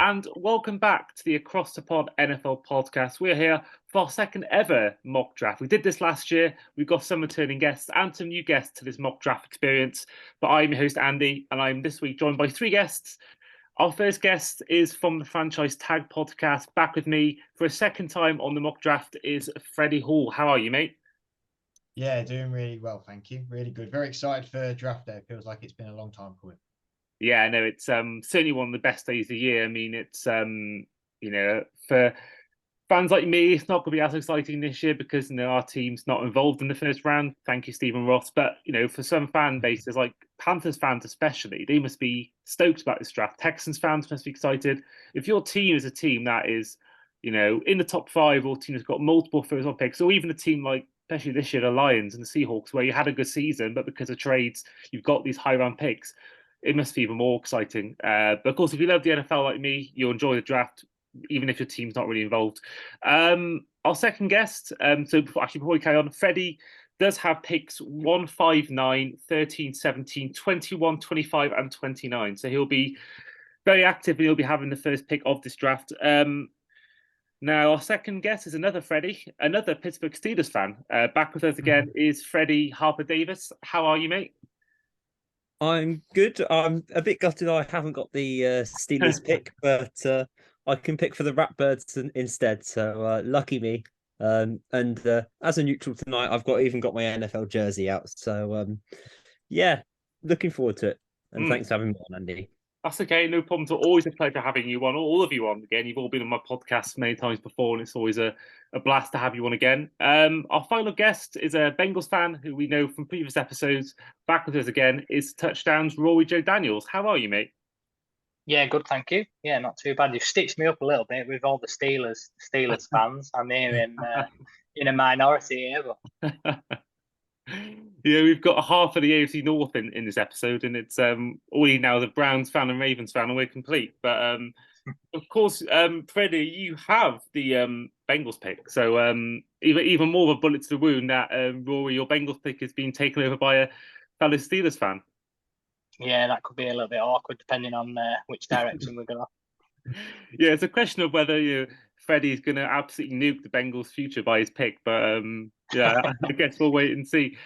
and welcome back to the Across the Pod NFL podcast. We're here for our second ever mock draft. We did this last year. We've got some returning guests and some new guests to this mock draft experience. But I'm your host, Andy, and I'm this week joined by three guests. Our first guest is from the Franchise Tag podcast. Back with me for a second time on the mock draft is Freddy Hall. How are you, mate? Yeah, doing really well, thank you. Really good. Very excited for draft day. Feels like it's been a long time coming. Yeah, no, it's certainly one of the best days of the year. I mean, it's for fans like me, it's not going to be as exciting this year because our team's not involved in the first round. Thank you, Stephen Ross. But for some fan bases, like Panthers fans especially, they must be stoked about this draft. Texans fans must be excited. If your team is a team that is, in the top five, or team has got multiple first round picks, or even a team like, especially this year, the Lions and the Seahawks, where you had a good season, but because of trades, you've got these high round picks. It must be even more exciting. But of course, if you love the NFL like me, you'll enjoy the draft, even if your team's not really involved. Our second guest, before we carry on, Freddy does have picks 1, 5, 9, 13, 17, 21, 25, and 29. So he'll be very active and he'll be having the first pick of this draft. Now, our second guest is another Freddy, another Pittsburgh Steelers fan. Back with us again is Freddy Harper-davis. How are you, mate? I'm good. I'm a bit gutted I haven't got the Steelers pick, but I can pick for the Ratbirds instead. So lucky me. And as a neutral tonight, I've even got my NFL jersey out. So yeah, looking forward to it. And thanks for having me on, Andy. That's okay, no problem. It's always a pleasure having you on, all of you on again. You've all been on my podcast many times before, and it's always a blast to have you on again. Our final guest is a Bengals fan who we know from previous episodes. Back with us again is Touchdowns Rory-Joe Daniels. How are you, mate? Yeah, good, thank you. Yeah, not too bad. You've stitched me up a little bit with all the Steelers fans. I'm here in a minority here, but we've got half of the AFC North in this episode, and it's already now the Browns fan and Ravens fan, and we're complete. But of course, Freddie, you have the Bengals pick, so even more of a bullet to the wound that Rory, your Bengals pick is being taken over by a fellow Steelers fan. Yeah, that could be a little bit awkward depending on which direction we're going. Yeah, it's a question of whether Freddie's going to absolutely nuke the Bengals' future by his pick, but yeah, I guess we'll wait and see.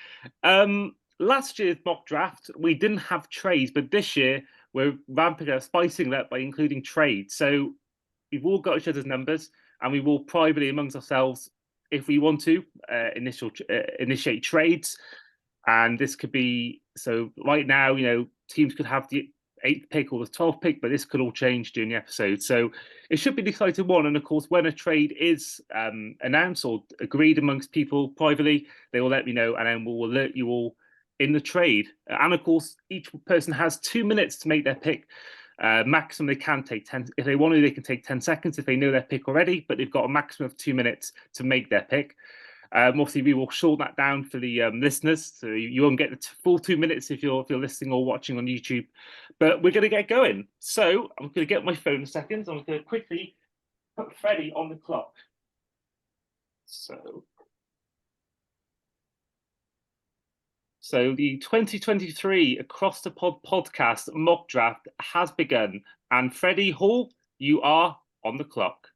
Last year's mock draft, we didn't have trades, but this year we're ramping up, spicing it up by including trades. So we've all got each other's numbers, and we will privately amongst ourselves, if we want to, initiate trades. And this could be, so right now, teams could have the 8th pick or the 12th pick, but this could all change during the episode. So it should be an exciting one. And of course, when a trade is announced or agreed amongst people privately, they will let me know, and then we'll alert you all in the trade. And of course, each person has 2 minutes to make their pick. Maximum they can take 10. If they want to, they can take 10 seconds if they know their pick already, but they've got a maximum of 2 minutes to make their pick. Obviously, we will shorten that down for the listeners, so you won't get the full 2 minutes if you're listening or watching on YouTube. But we're going to get going. So I'm going to get my phone in a second. I'm going to quickly put Freddie on the clock. So the 2023 Across the Pod podcast mock draft has begun, and Freddy Hall, you are on the clock.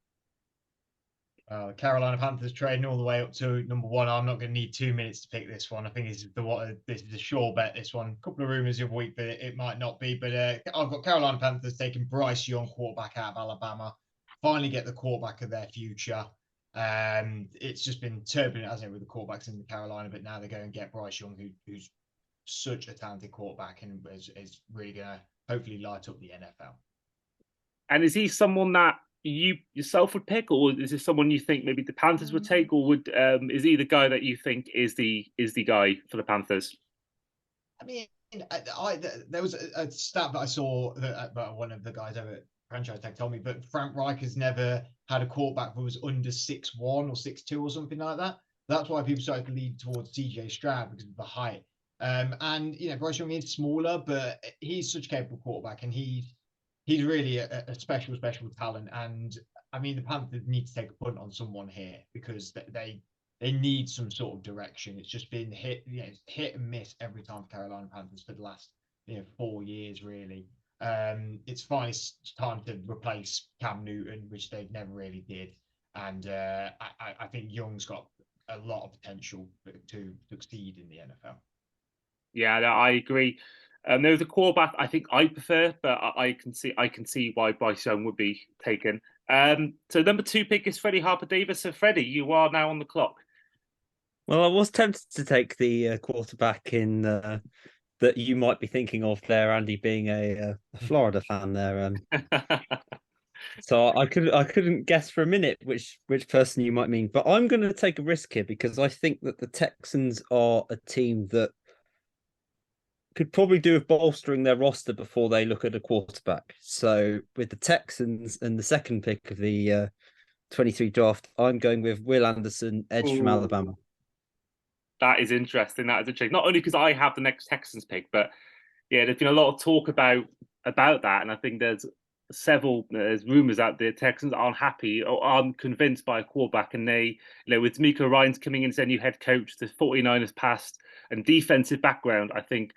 Carolina Panthers trading all the way up to number 1. I'm not going to need 2 minutes to pick this one. I think this is a sure bet. This one, a couple of rumors of a week that it might not be, but I've got Carolina Panthers taking Bryce Young, quarterback out of Alabama. Finally get the quarterback of their future. It's just been turbulent, hasn't it, with the quarterbacks in Carolina, but now they're going to get Bryce Young, who's such a talented quarterback and is really going to hopefully light up the NFL. And is he someone that you yourself would pick, or is this someone you think maybe the Panthers would take, or is he the guy that you think is the guy for the Panthers? I mean, there was a stat that I saw that one of the guys over at Franchise Tag told me, but Frank Reich has never had a quarterback who was under 6'1" or 6'2" or something like that. That's why people started to lead towards CJ Stroud because of the height. And Bryce Young is smaller, but he's such a capable quarterback, and he's really a special talent. And I mean, the Panthers need to take a punt on someone here because they need some sort of direction. It's just been hit and miss every time for Carolina Panthers for the last 4 years, really. It's finally time to replace Cam Newton, which they never really did. And I think Young's got a lot of potential to succeed in the NFL. Yeah, I agree. There's a quarterback I think I prefer, but I can see why Bryce Young would be taken. So number 2 pick is Freddy Harper-davis. So Freddie, you are now on the clock. Well, I was tempted to take the quarterback in that you might be thinking of there, Andy, being a Florida fan there. So I couldn't guess for a minute which person you might mean, but I'm going to take a risk here because I think that the Texans are a team that could probably do with bolstering their roster before they look at a quarterback. So with the Texans and the second pick of the 23 draft, I'm going with Will Anderson, edge from Alabama. That is interesting. That is interesting. Not only because I have the next Texans pick, but yeah, there's been a lot of talk about that, and I think there's rumors out there Texans aren't happy or aren't convinced by a quarterback, and they, with D'Amico Ryans coming in as their new head coach, the 49ers past and defensive background, I think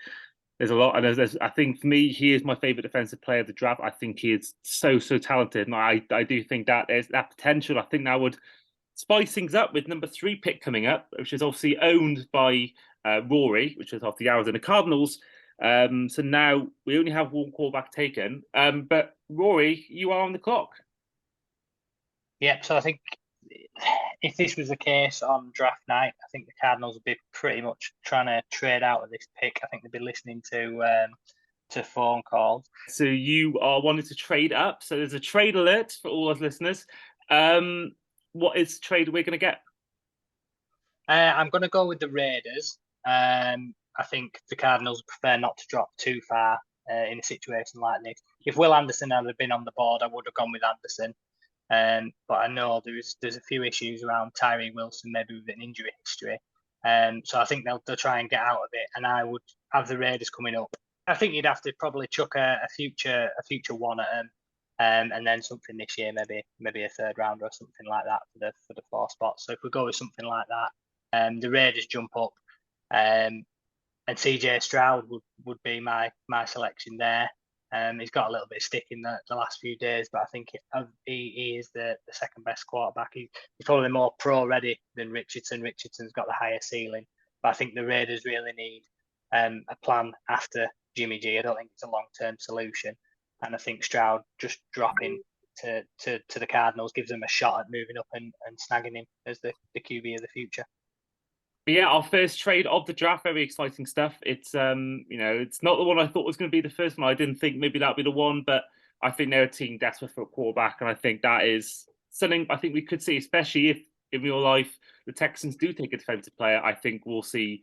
there's a lot. And I think for me, he is my favorite defensive player of the draft. I think he is so talented, and I do think that there's that potential. I think that would spice things up with number 3 pick coming up, which is obviously owned by Rory, which is off the Arizona Cardinals. So now we only have one quarterback taken. But Rory, you are on the clock. Yep. So I think if this was the case on draft night, I think the Cardinals would be pretty much trying to trade out of this pick. I think they'd be listening to phone calls. So you are wanting to trade up. So there's a trade alert for all our listeners. What is the trade we're going to get? I'm going to go with the Raiders. I think the Cardinals prefer not to drop too far in a situation like this. If Will Anderson had been on the board, I would have gone with Anderson. But I know there's a few issues around Tyree Wilson, maybe with an injury history. So I think they'll try and get out of it. And I would have the Raiders coming up. I think you'd have to probably chuck a future one at them. And then something this year, maybe a 3rd rounder or something like that for the 4 spots. So if we go with something like that, the Raiders jump up, and CJ Stroud would be my selection there. He's got a little bit of stick in the last few days, but I think he is the second best quarterback. He's probably more pro ready than Richardson. Richardson's got the higher ceiling, but I think the Raiders really need a plan after Jimmy G. I don't think it's a long-term solution. And I think Stroud just dropping to the Cardinals gives them a shot at moving up and snagging him as the QB of the future. But yeah, our first trade of the draft, very exciting stuff. It's it's not the one I thought was going to be the first one. I didn't think maybe that'd be the one, but I think they're a team desperate for a quarterback, and I think that is something I think we could see, especially if in real life the Texans do take a defensive player. I think we'll see.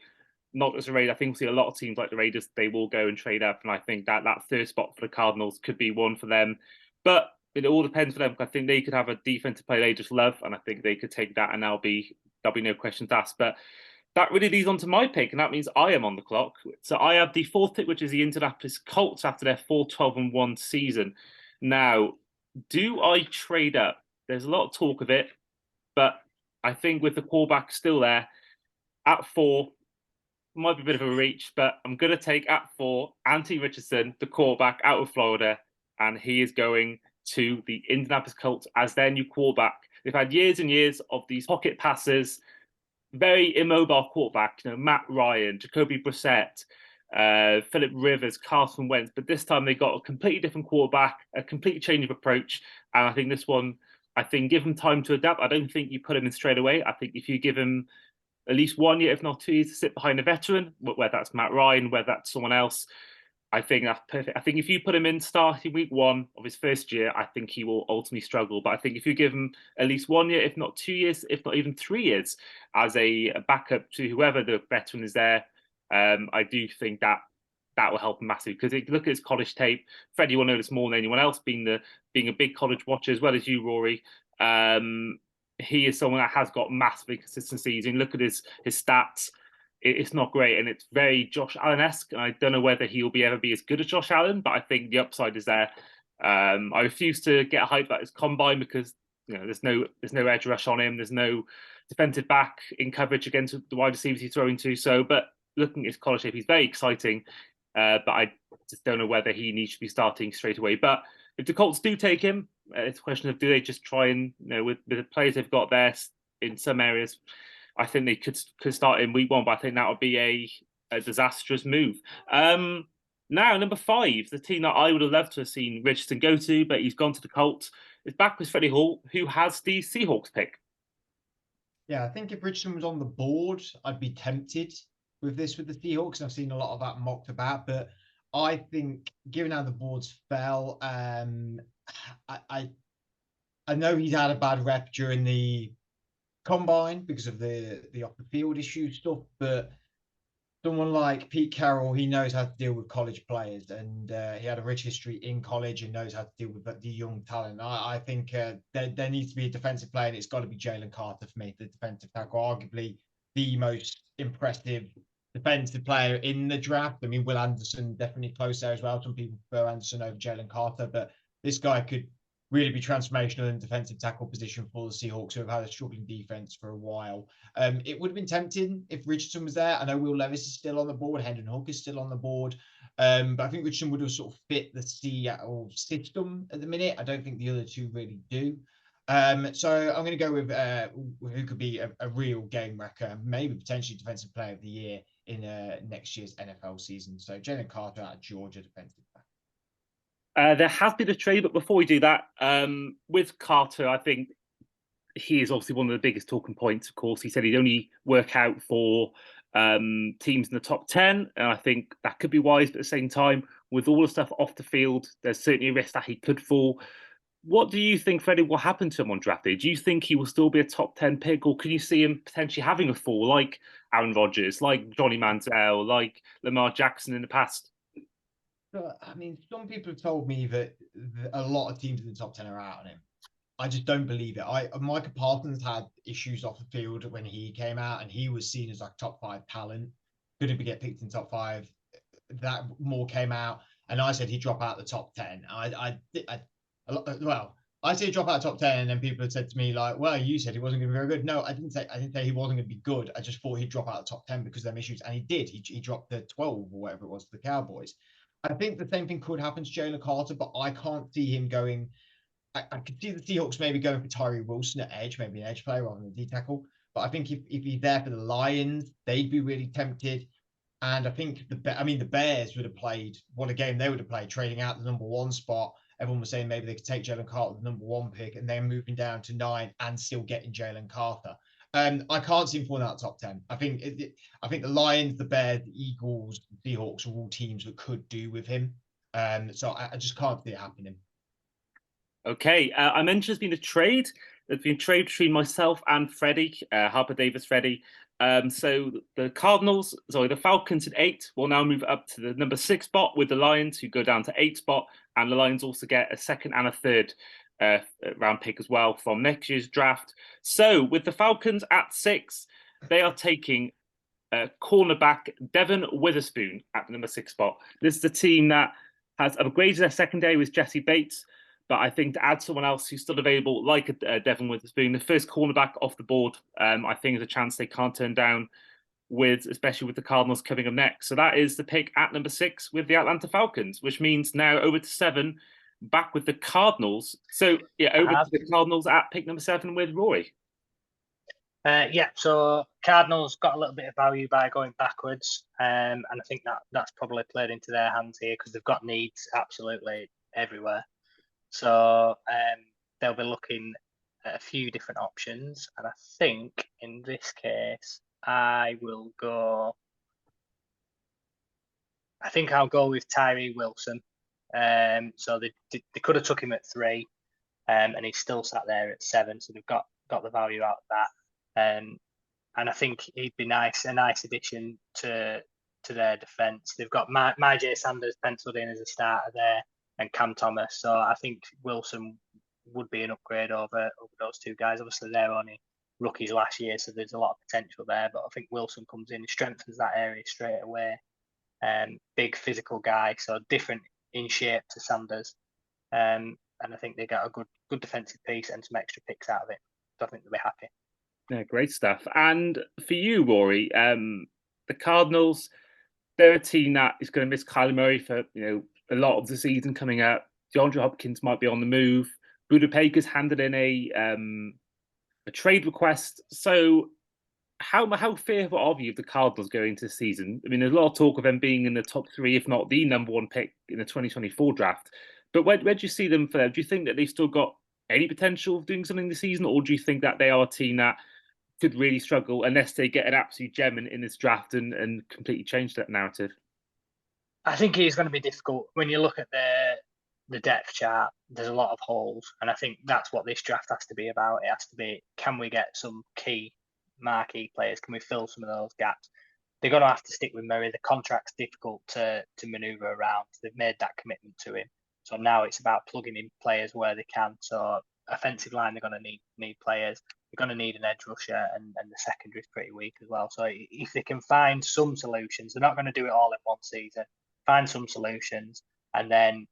Not as a Raiders, I think we'll see a lot of teams like the Raiders, they will go and trade up. And I think that 3rd spot for the Cardinals could be one for them. But it all depends for them. I think they could have a defensive player they just love. And I think they could take that and there'll be no questions asked. But that really leads on to my pick. And that means I am on the clock. So I have the 4th pick, which is the Indianapolis Colts after their 4-12-1 season. Now, do I trade up? There's a lot of talk of it. But I think with the quarterback still there, at 4, might be a bit of a reach, but I'm going to take at 4 Anthony Richardson, the quarterback out of Florida, and he is going to the Indianapolis Colts as their new quarterback. They've had years and years of these pocket passes, very immobile quarterback, Matt Ryan, Jacoby Brissett, Phillip Rivers, Carson Wentz, but this time they got a completely different quarterback, a complete change of approach, and I think this one, give him time to adapt. I don't think you put him in straight away. I think if you give him at least 1 year, if not 2 years, to sit behind a veteran, whether that's Matt Ryan, whether that's someone else, I think that's perfect. I think if you put him in starting week 1 of his first year, I think he will ultimately struggle. But I think if you give him at least 1 year, if not 2 years, if not even 3 years, as a backup to whoever the veteran is there, I do think that will help him massively. Because if you look at his college tape, Freddie will know this more than anyone else, being a big college watcher as well as you, Rory. He is someone that has got massive consistencies. And look at his stats. It's not great, and it's very Josh Allen-esque. And I don't know whether he'll ever be as good as Josh Allen, but I think the upside is there. I refuse to get hyped about his combine because there's no edge rush on him. There's no defensive back in coverage against the wide receivers he's throwing to. So, but looking at his college tape, he's very exciting. but I just don't know whether he needs to be starting straight away. But if the Colts do take him, it's a question of do they just try and, with the players they've got there in some areas, I think they could start in week 1, but I think that would be a disastrous move. Now, number 5, the team that I would have loved to have seen Richardson go to, but he's gone to the Colts, is back with Freddy Hall, who has the Seahawks pick. Yeah, I think if Richardson was on the board, I'd be tempted with the Seahawks. I've seen a lot of that mocked about, but I think given how the boards fell, I know he's had a bad rep during the combine because of the off the field issue stuff, but someone like Pete Carroll, he knows how to deal with college players, and he had a rich history in college and knows how to deal with the young talent. I think there needs to be a defensive player, and it's got to be Jalen Carter for me, the defensive tackle, arguably the most impressive defensive player in the draft. I mean, Will Anderson definitely close there as well. Some people prefer Anderson over Jalen Carter, but this guy could really be transformational in defensive tackle position for the Seahawks, who have had a struggling defense for a while. It would have been tempting if Richardson was there. I know Will Levis is still on the board. Hendon Hook is still on the board. But I think Richardson would have sort of fit the Seattle system at the minute. I don't think the other two really do. So I'm going to go with who could be a real game wrecker, maybe potentially defensive player of the year in next year's NFL season. So Jalen Carter out of Georgia, defensive back. There has been a trade, but before we do that, with Carter, I think he is obviously one of the biggest talking points, of course. He said he'd only work out for teams in the top 10, and I think that could be wise, but at the same time, with all the stuff off the field, there's certainly a risk that he could fall. What do you think, Freddie, will happen to him on draft day? Do you think he will still be a top 10 pick, or can you see him potentially having a fall like Aaron Rodgers, like Johnny Manziel, like Lamar Jackson in the past? I mean, some people have told me that a lot of teams in the top 10 are out on him. I just don't believe it. Micah Parsons had issues off the field when he came out, and he was seen as like top 5 talent. Couldn't get picked in top 5. That more came out, and I said he'd drop out the top 10. I said he'd drop out top 10, and then people had said to me like, "Well, you said he wasn't going to be very good." No, I didn't say he wasn't going to be good. I just thought he'd drop out the top 10 because of them issues, and he did. He dropped the 12 or whatever it was to the Cowboys. I think the same thing could happen to Jalen Carter, but I can't see him going. I could see the Seahawks maybe going for Tyree Wilson at edge, maybe an edge player rather than a D tackle. But I think if he's there for the Lions, they'd be really tempted. And I think the Bears would have played what a game they would have played, trading out the number 1 spot. Everyone was saying maybe they could take Jalen Carter, the number 1 pick, and then moving down to 9 and still getting Jalen Carter. I can't see him falling out top 10. I think the Lions, the Bears, the Eagles, the Seahawks are all teams that could do with him. So I just can't see it happening. Okay, I mentioned there's been a trade. There's been a trade between myself and Freddy, Harper-davis Freddy. So the Falcons at 8 will now move up to the number 6 spot with the Lions, who go down to 8 spot, and the Lions also get a 2nd and a 3rd round pick as well from next year's draft. So with the Falcons at 6, they are taking cornerback Devon Witherspoon at the number 6 spot. This is a team that has upgraded their secondary with Jesse Bates, but I think to add someone else who's still available, like Devon Witherspoon, the first cornerback off the board, I think there's a chance they can't turn down, especially with the Cardinals coming up next. So that is the pick at number 6 with the Atlanta Falcons, which means now over to 7, back with the Cardinals. So yeah, over to the Cardinals at pick number 7 with Rory. So Cardinals got a little bit of value by going backwards, and I think that's probably played into their hands here because they've got needs absolutely everywhere. So they'll be looking at a few different options, and I think in this case I'll go with Tyree Wilson. So they could have took him at 3, and he's still sat there at 7. So they've got the value out of that. And I think he'd be a nice addition to their defense. They've got Myjai Sanders penciled in as a starter there, and Cam Thomas. So I think Wilson would be an upgrade over those 2 guys. Obviously, they're only rookies last year, so there's a lot of potential there. But I think Wilson comes in, strengthens that area straight away. Big physical guy, so different in shape to Sanders. And I think they got a good defensive piece and some extra picks out of it. So I think they'll be happy. Yeah, great stuff. And for you, Rory, the Cardinals, they're a team that is going to miss Kyler Murray for a lot of the season coming up. DeAndre Hopkins might be on the move. Buda Baker's handed in a trade request. So how fearful are you of the Cardinals going into the season? I mean, there's a lot of talk of them being in the top three, if not the number one pick in the 2024 draft. But where do you see them for them? Do you think that they've still got any potential of doing something this season, or do you think that they are a team that could really struggle unless they get an absolute gem in this draft and completely change that narrative? I think it is going to be difficult when you look at the depth chart. There's a lot of holes, and I think that's what this draft has to be about. It has to be, can we get some key marquee players? Can we fill some of those gaps? They're going to have to stick with Murray. The contract's difficult to maneuver around. They've made that commitment to him. So now it's about plugging in players where they can. So offensive line, they're going to need players. They're going to need an edge rusher, and the secondary is pretty weak as well. So if they can find some solutions, they're not going to do it all in one season. Find some solutions, and then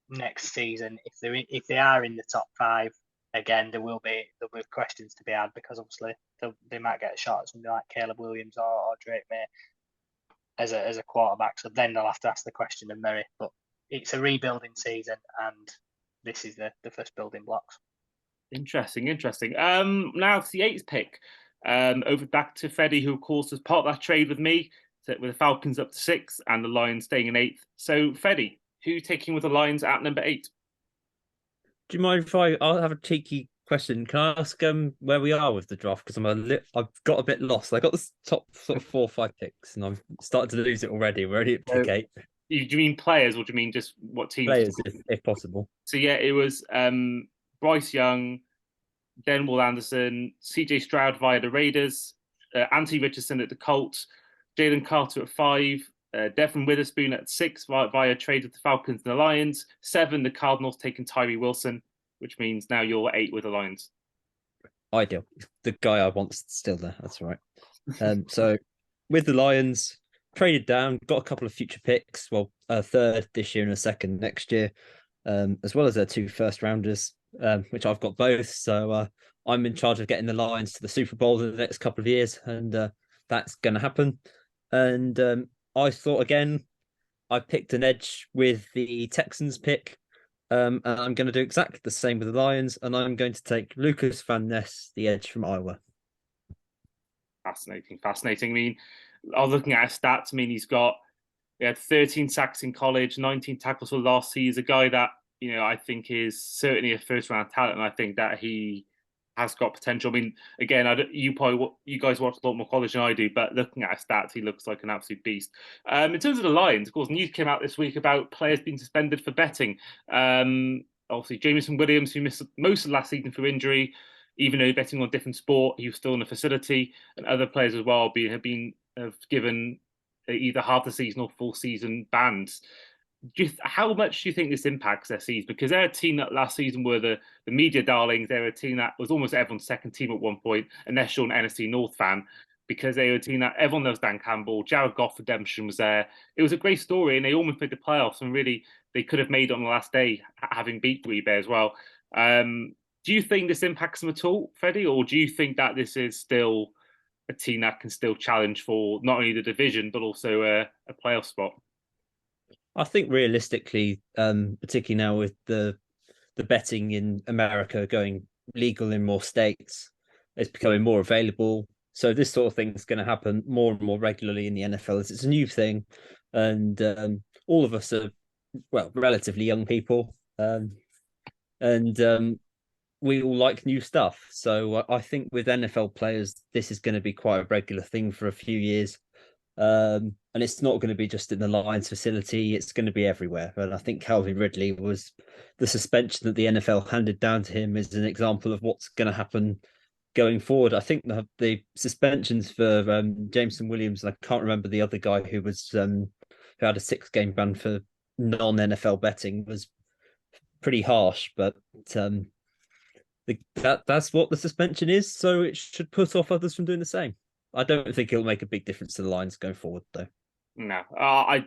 next season, if they are in the top five again, there'll be questions to be had, because obviously they might get a shot at somebody like Caleb Williams or Drake May as a quarterback. So then they'll have to ask the question of Murray. But it's a rebuilding season, and this is the first building blocks. Interesting. Now it's the 8th pick. Over back to Freddy, who of course was part of that trade with me, with the Falcons up to 6 and the Lions staying in 8th. So Freddy, who are you taking with the Lions at number 8? Do you mind if I'll have a cheeky question? Can I ask where we are with the draft? Because I've got a bit lost. I got the top sort of 4 or 5 picks, and I'm starting to lose it already. We're already at pick 8. Do you mean players, or do you mean just what teams? Players, if possible. So yeah, it was Bryce Young, then Will Anderson, CJ Stroud via the Raiders, Anthony Richardson at the Colts, Jalen Carter at 5, Devin Witherspoon at 6 via trade with the Falcons and the Lions. 7, the Cardinals taking Tyree Wilson, which means now you're 8 with the Lions. Ideal. The guy I want's still there. That's right. So with the Lions, traded down, got a couple of future picks. Well, a third this year and a second next year, as well as their 2 first rounders, which I've got both. So I'm in charge of getting the Lions to the Super Bowl in the next couple of years, and that's going to happen. And I thought, again, I picked an edge with the Texans pick, and I'm going to do exactly the same with the Lions, and I'm going to take Lucas Van Ness, the edge from Iowa. Fascinating. I mean, I was looking at his stats. I mean, he had 13 sacks in college, 19 tackles for last season. He's a guy that, I think is certainly a first-round talent, and I think that he has got potential. I mean, again, you guys watch a lot more college than I do, but looking at his stats, he looks like an absolute beast. In terms of the Lions, of course, news came out this week about players being suspended for betting. Obviously, Jameson Williams, who missed most of last season for injury, even though betting on a different sport, he was still in the facility, and other players as well have given either half the season or full season bans. How much do you think this impacts their season? Because they're a team that last season were the media darlings. They're a team that was almost everyone's second team at one point, unless you're an NFC North fan, because they were a team that everyone knows Dan Campbell, Jared Goff redemption was there. It was a great story, and they almost made the playoffs, and really they could have made it on the last day, having beat Green Bay as well. Do you think this impacts them at all, Freddie, or do you think that this is still a team that can still challenge for not only the division but also a playoff spot? I think realistically, particularly now with the betting in America going legal in more states, it's becoming more available. So this sort of thing is going to happen more and more regularly in the NFL. It's a new thing, and all of us are, well, relatively young people, and we all like new stuff. So I think with NFL players, this is going to be quite a regular thing for a few years. And it's not going to be just in the Lions facility, it's going to be everywhere. And I think Calvin Ridley was the suspension that the NFL handed down to him is an example of what's going to happen going forward. I think the suspensions for Jameson Williams, and I can't remember the other guy who was who had a 6-game ban for non-NFL betting, was pretty harsh, but that's what the suspension is, so it should put off others from doing the same. I don't think it'll make a big difference to the Lions going forward, though. No, I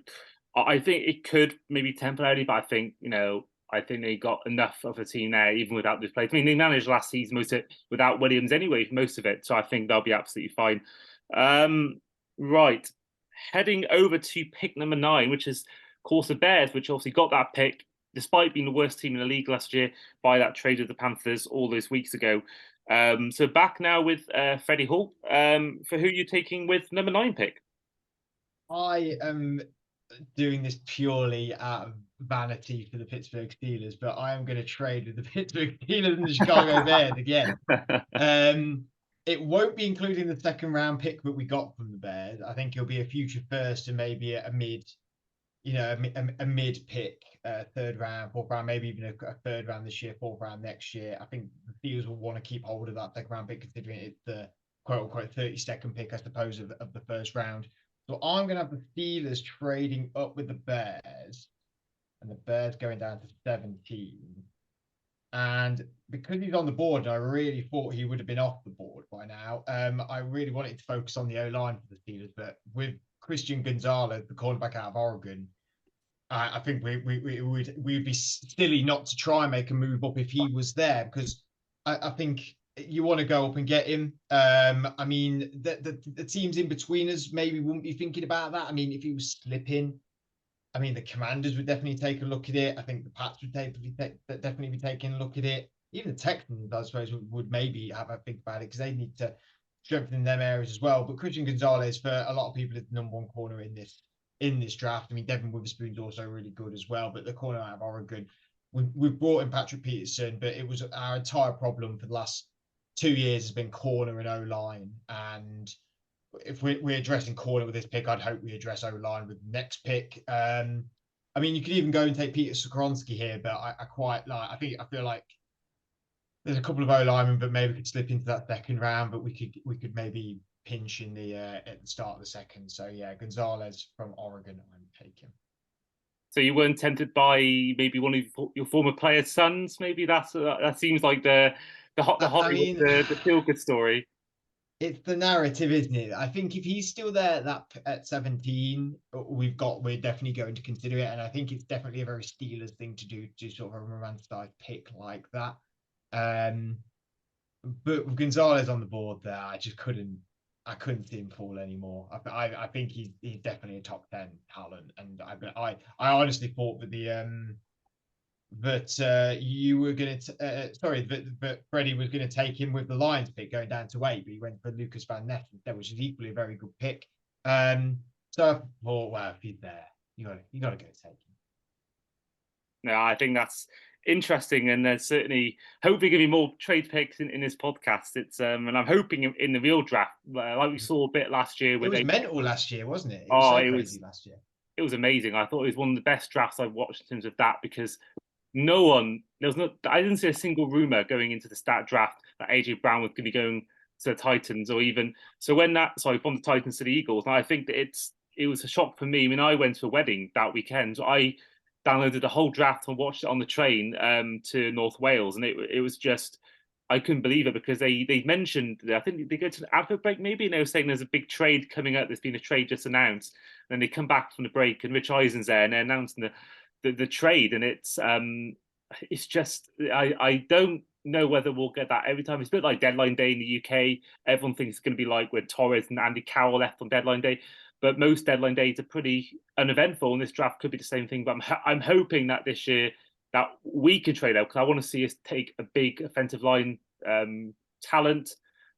think it could maybe temporarily, but I think they got enough of a team there, even without this play. I mean, they managed last season most of it without Williams anyway, most of it. So I think they'll be absolutely fine. Right, heading over to pick number 9, which is, of course, the Bears, which obviously got that pick despite being the worst team in the league last year by that trade of the Panthers all those weeks ago. So back now with Freddy Hall. For who you're taking with number 9 pick? I am doing this purely out of vanity for the Pittsburgh Steelers, but I am going to trade with the Pittsburgh Steelers and the Chicago Bears again. It won't be including the second round pick that we got from the Bears. I think it'll be a future first and maybe a mid, a mid pick, third round, fourth round, maybe even a third round this year, fourth round next year. I think the Steelers will want to keep hold of that second round pick, considering it's the quote unquote 32nd pick, I suppose, of the first round. So I'm going to have the Steelers trading up with the Bears, and the Bears going down to 17. And because he's on the board, and I really thought he would have been off the board by now, I really wanted to focus on the O-line for the Steelers. But with Christian Gonzalez, the cornerback out of Oregon, I think we'd be silly not to try and make a move up if he was there, because I think you want to go up and get him. I mean, the teams in between us maybe wouldn't be thinking about that. I mean, if he was slipping, I mean, the Commanders would definitely take a look at it. I think the Pats would definitely be taking a look at it. Even the Texans, I suppose, would maybe have a think about it, because they need to strengthen them areas as well. But Christian Gonzalez, for a lot of people, is the number 1 corner in this draft. I mean, Devin Witherspoon's also really good as well. But the corner out of Oregon, we've brought in Patrick Peterson, but it was our entire problem for the last 2 years has been corner and O-line. And if we're addressing corner with this pick, I'd hope we address O-line with the next pick. I mean, you could even go and take Peter Skoronski here, but I quite like. I feel like there's a couple of O-linemen, but maybe we could slip into that second round. But we could maybe pinch in the at the start of the second. So yeah, Gonzalez from Oregon, I'm taking. So you weren't tempted by maybe one of your former players' sons? Maybe that seems like the feel good story. It's the narrative, isn't it? I think if he's still there at 17, we're definitely going to consider it. And I think it's definitely a very Steelers thing to do, to sort of a romanticized pick like that. But with Gonzalez on the board there, I couldn't see him fall anymore. I think he's definitely a top 10 talent. And I honestly thought that you were going to but Freddie was going to take him with the Lions pick going down to 8, but he went for Lucas Van Ness instead, which is equally a very good pick. So I thought, well, if he's there, you got to go take him. No, I think that's interesting, and there's certainly hopefully going to be more trade picks in this podcast. It's and I'm hoping in the real draft, like we saw a bit last year. It was mental last year, wasn't it? It was crazy last year. It was amazing. I thought it was one of the best drafts I've watched in terms of that, because I didn't see a single rumor going into the stat draft that AJ Brown was going to be going to the Titans, or even from the Titans to the Eagles. And I think that it was a shock for me. I mean, I went to a wedding that weekend. So I downloaded the whole draft and watched it on the train to North Wales, and it was just, I couldn't believe it, because they mentioned, I think they go to an advert break maybe, and they were saying there's a big trade coming up. There's been a trade just announced. And then they come back from the break, and Rich Eisen's there, and they're announcing the trade, and it's just I don't know whether we'll get that every time. It's a bit like deadline day in the UK. Everyone thinks it's going to be like when Torres and Andy Carroll left on deadline day, but most deadline days are pretty uneventful, and this draft could be the same thing. But I'm hoping that this year that we can trade out, because I want to see us take a big offensive line talent.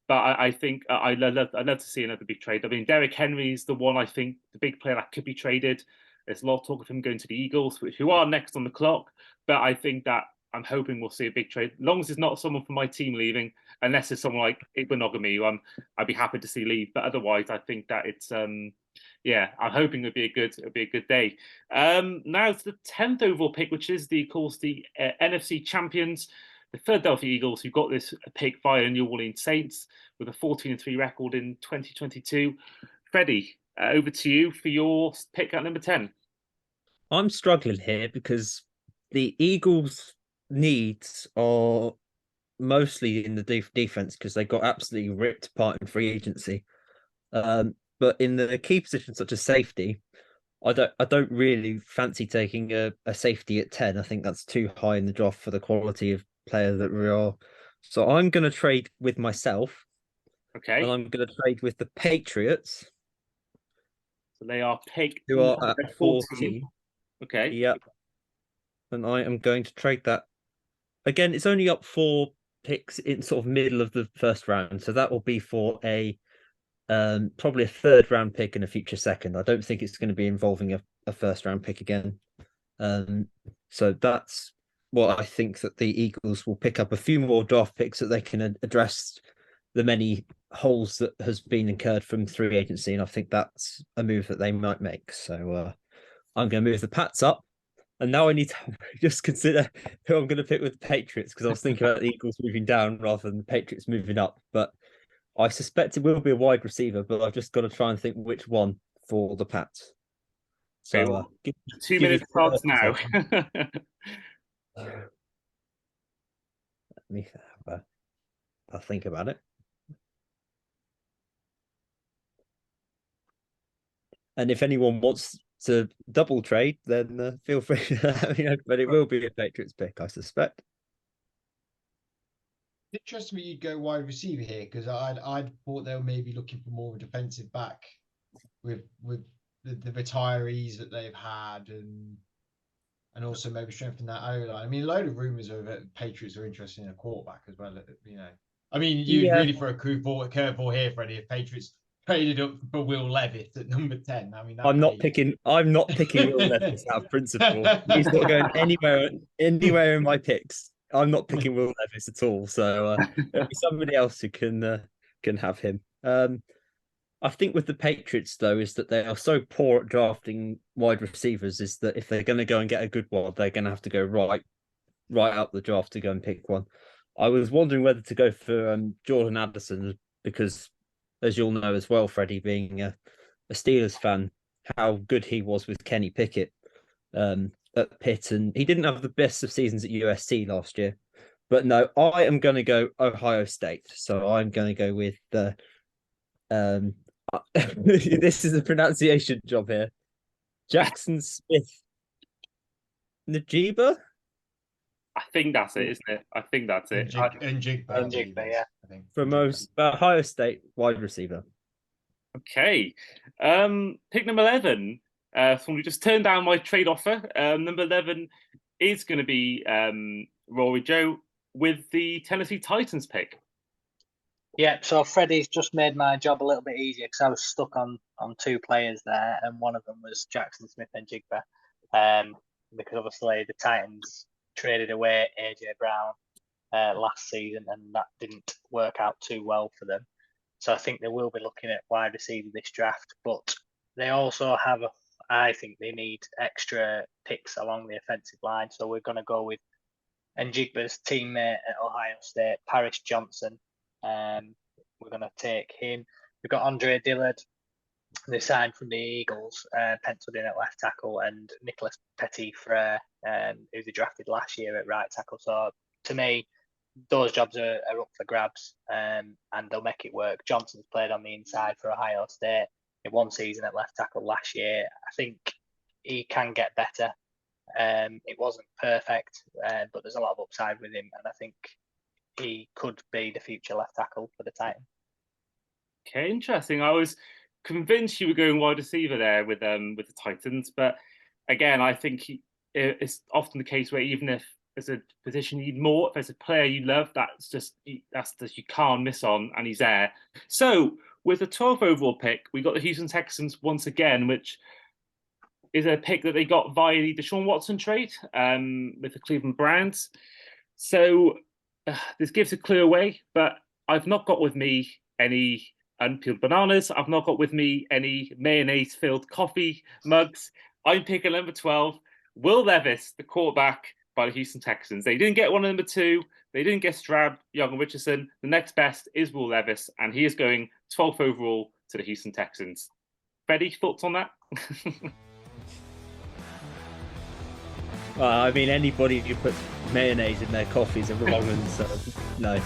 But I think I'd love to see another big trade. I mean, Derrick Henry's the one, I think, the big player that could be traded. There's a lot of talk of him going to the Eagles, who are next on the clock. But I think that I'm hoping we'll see a big trade. As long as it's not someone from my team leaving, unless it's someone like Igbenogany, who I'd be happy to see leave. But otherwise, I think that it's I'm hoping it'll be a good day. Now to the 10th overall pick, which is of course the NFC champions, the Philadelphia Eagles, who got this pick via New Orleans Saints with a 14-3 record in 2022. Freddie, over to you for your pick at number 10. I'm struggling here because the Eagles' needs are mostly in the defense, because they got absolutely ripped apart in free agency. But in the key positions such as safety, I don't really fancy taking a safety at 10. I think that's too high in the draft for the quality of player that we are. So I'm going to trade with myself. Okay. And I'm going to trade with the Patriots. So they are pick who are number at 14. Okay. Yep. And I am going to trade that. Again, it's only up 4 picks in sort of middle of the first round. So that will be for a probably a 3rd round pick and a future second. I don't think it's going to be involving a first round pick again. So that's what I think, that the Eagles will pick up a few more draft picks so they can address the many holes that has been incurred from free agency. And I think that's a move that they might make. So I'm going to move the Pats up. And now I need to just consider who I'm going to pick with the Patriots, because I was thinking about the Eagles moving down rather than the Patriots moving up. But I suspect it will be a wide receiver, but I've just got to try and think which one for the Pats. So the 2 minutes starts now. Let me I'll think about it. And if anyone wants to double trade, then feel free to let me know. But it will be a Patriots pick, I suspect. Interesting me you'd go wide receiver here, because I'd thought they were maybe looking for more of a defensive back with the retirees that they've had, and also maybe strengthen that O-line. I mean, a load of rumors of it. Patriots are interested in a quarterback as well. You know, I mean, you'd really throw a curveball here, Freddie, if Patriots traded up for Will Levis at number 10. I mean, I'm not picking Will Levis out of principle. He's not going anywhere in my picks. I'm not picking Will Levis at all. So there'll be somebody else who can have him. I think with the Patriots, though, is that they are so poor at drafting wide receivers, is that if they're going to go and get a good one, they're going to have to go right up the draft to go and pick one. I was wondering whether to go for Jordan Addison, because, as you'll know as well, Freddie, being a Steelers fan, how good he was with Kenny Pickett at Pitt. And he didn't have the best of seasons at USC last year. But no, I am going to go Ohio State. So I'm going to go with this is a pronunciation job here. Jackson Smith Najiba? I think that's it, isn't it? I think that's it. Njigba, yeah. From Ohio State wide receiver. Okay. Pick number 11. So we just turned down my trade offer. Number 11 is going to be Rory-Joe with the Tennessee Titans pick. Yeah, so Freddie's just made my job a little bit easier, because I was stuck on 2 players there, and one of them was Jackson Smith and Jigba. Because obviously the Titans traded away AJ Brown last season, and that didn't work out too well for them. So I think they will be looking at wide receiver this draft, but they also have I think they need extra picks along the offensive line. So we're going to go with Njigba's teammate at Ohio State, Paris Johnson. We're going to take him. We've got Andre Dillard, they signed from the Eagles, penciled in at left tackle, and Nicholas Petit-Frere, who they drafted last year at right tackle. So to me, those jobs are up for grabs, and they'll make it work. Johnson's played on the inside for Ohio State in 1 season at left tackle last year. I think he can get better. It wasn't perfect, but there's a lot of upside with him, and I think he could be the future left tackle for the Titans. Okay, interesting. I was convinced you were going wide receiver there with the Titans, but again, I think it's often the case where even if there's a position you need more, if there's a player you love, that's just you can't miss on, and he's there. So with the 12th overall pick, we got the Houston Texans once again, which is a pick that they got via the Deshaun Watson trade with the Cleveland Browns. So this gives a clue away, but I've not got with me any unpeeled bananas. I've not got with me any mayonnaise-filled coffee mugs. I'm picking number 12, Will Levis, the quarterback by the Houston Texans. They didn't get one at number 2. They didn't get Stroud, Young, and Richardson. The next best is Will Levis, and he is going 12th overall to the Houston Texans. Freddy, thoughts on that? I mean, anybody who puts mayonnaise in their coffee is a wrong one, so no.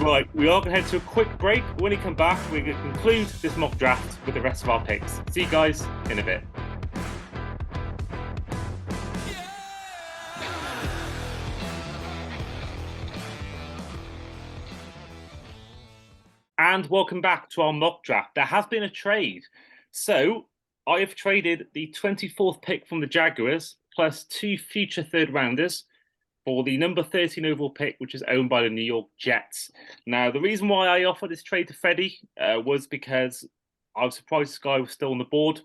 Right, we are going to head to a quick break. When we come back, we're going to conclude this mock draft with the rest of our picks. See you guys in a bit. And welcome back to our mock draft. There has been a trade. So I have traded the 24th pick from the Jaguars plus 2 future third rounders for the number 13 overall pick, which is owned by the New York Jets. Now, the reason why I offered this trade to Freddie was because I was surprised this guy was still on the board.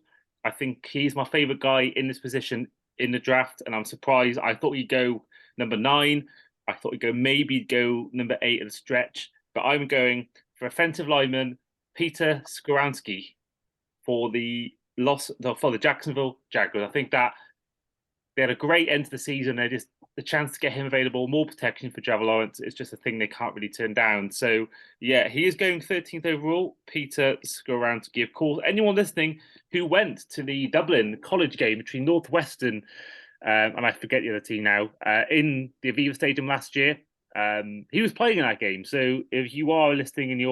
I think he's my favorite guy in this position in the draft, and I'm surprised. I thought he'd go number 9. I thought he'd go number 8 at a stretch, but I'm going for offensive lineman Peter Skoronski for the Jacksonville Jaguars. I think that they had a great end to the season. The chance to get him available, more protection for Trevor Lawrence. It's just a thing they can't really turn down. So yeah, he is going 13th overall. Peter Skoronski. Of course, anyone listening who went to the Dublin college game between Northwestern and I forget the other team now in the Aviva Stadium last year. He was playing in that game. So if you are listening and if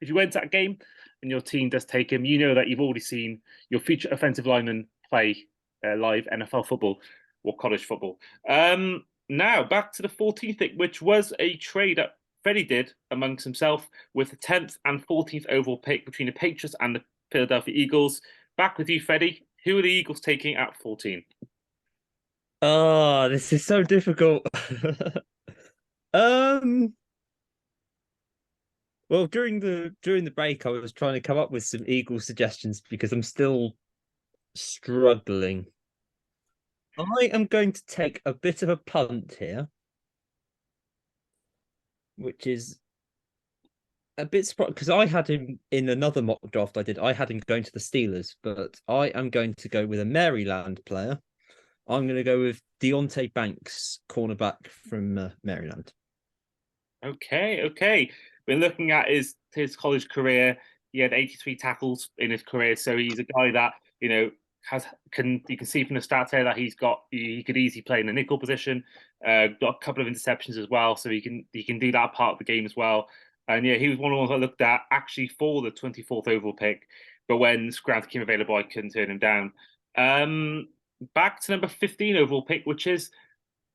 you went to that game and your team does take him, you know that you've already seen your future offensive lineman play live NFL football or college football. Now back to the 14th pick, which was a trade that Freddie did amongst himself with the 10th and 14th overall pick between the Patriots and the Philadelphia Eagles. Back with you, Freddie. Who are the Eagles taking at 14? Oh, this is so difficult. Well, during the break, I was trying to come up with some Eagle suggestions because I'm still struggling. I am going to take a bit of a punt here, which is a bit surprising because I had him in another mock draft I did. I had him going to the Steelers, but I am going to go with a Maryland player. I'm going to go with Deontay Banks, cornerback from Maryland. Okay. Been looking at his college career. He had 83 tackles in his career, so he's a guy that you can see from the stats here that he could easily play in the nickel position. Got a couple of interceptions as well, so he can do that part of the game as well. And yeah, he was one of the ones I looked at actually for the 24th overall pick, but when Grant came available, I couldn't turn him down. Back to number 15 overall pick, which is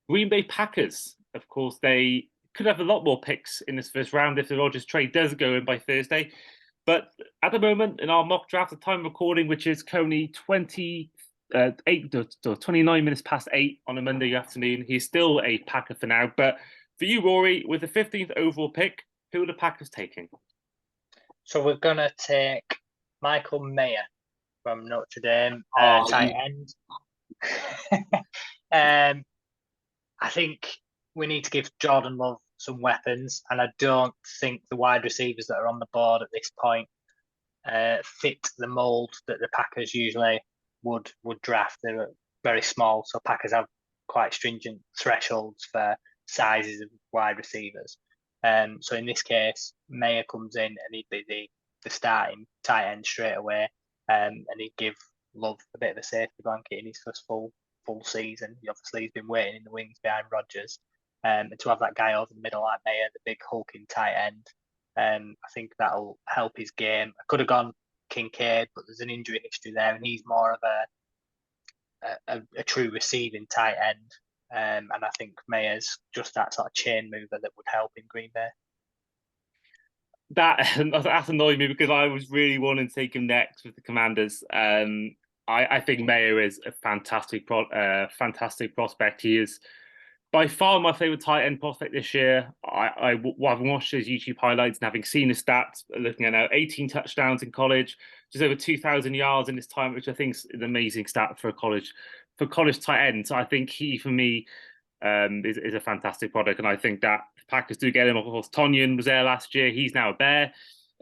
Green Bay Packers. Of course, they could have a lot more picks in this first round if the Rodgers trade does go in by Thursday. But at the moment, in our mock draft, the time of recording, which is currently 29 minutes past 8 on a Monday afternoon, he's still a Packer for now. But for you, Rory, with the 15th overall pick, who are the Packers taking? So we're going to take Michael Mayer from Notre Dame, tight end. I think we need to give Jordan Love some weapons, and I don't think the wide receivers that are on the board at this point fit the mold that the Packers usually would draft. They're very small, so Packers have quite stringent thresholds for sizes of wide receivers. So in this case, Mayer comes in and he'd be the starting tight end straight away, and he'd give Love a bit of a safety blanket in his first full season. He's been waiting in the wings behind Rodgers. And to have that guy over the middle like Mayer, the big hulking tight end, I think that'll help his game. I could have gone Kincaid, but there's an injury history there, and he's more of a true receiving tight end. And I think Mayer's just that sort of chain mover that would help in Green Bay. That's annoyed me because I was really wanting to take him next with the Commanders. I think Mayer is a fantastic prospect. He is by far my favorite tight end prospect this year. I've watched his YouTube highlights and having seen his stats, looking at now 18 touchdowns in college, just over 2,000 yards in his time, which I think is an amazing stat for college tight end. So I think he, for me, is a fantastic product, and I think that the Packers do get him. Of course, Tonyan was there last year. He's now a Bear.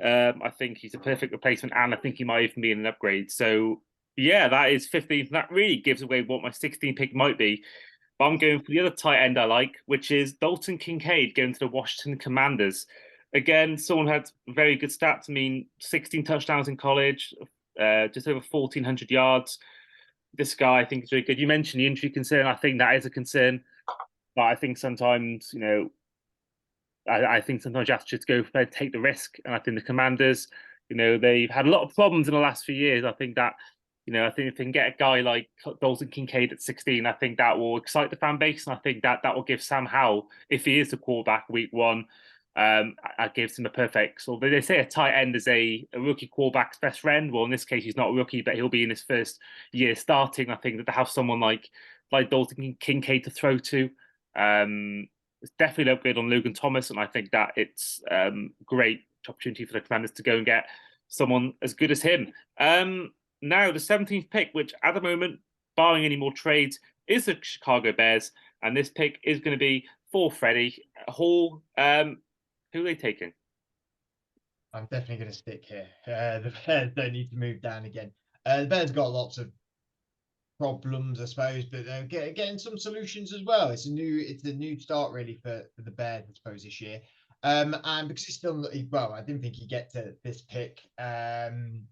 I think he's a perfect replacement, and I think he might even be an upgrade. So yeah, that is 15th. That really gives away what my 16th pick might be. But I'm going for the other tight end I like, which is Dalton Kincaid going to the Washington Commanders. Again, someone had very good stats. I mean, 16 touchdowns in college, just over 1,400 yards. This guy, I think, is very good. You mentioned the injury concern. I think that is a concern. But I think sometimes, I think sometimes you have to just go for take the risk. And I think the Commanders, they've had a lot of problems in the last few years. I think that, I think if they can get a guy like Dalton Kincaid at 16, I think that will excite the fan base. And I think that will give Sam Howell, if he is the quarterback week 1, That gives him a perfect sort of, they say a tight end is a rookie quarterback's best friend. Well, in this case, he's not a rookie, but he'll be in his first year starting. I think that to have someone like Dalton Kincaid to throw to, it's definitely an upgrade on Logan Thomas, and I think that it's great opportunity for the Commanders to go and get someone as good as him. Now, the 17th pick, which at the moment, barring any more trades, is the Chicago Bears, and this pick is going to be for Freddy Hall. Who are they taking? I'm definitely going to stick here. The Bears don't need to move down again. The Bears got lots of problems, I suppose, but they're getting some solutions as well. It's a new start really for the Bears, I suppose, this year. And because he's still well, I didn't think he'd get to this pick. And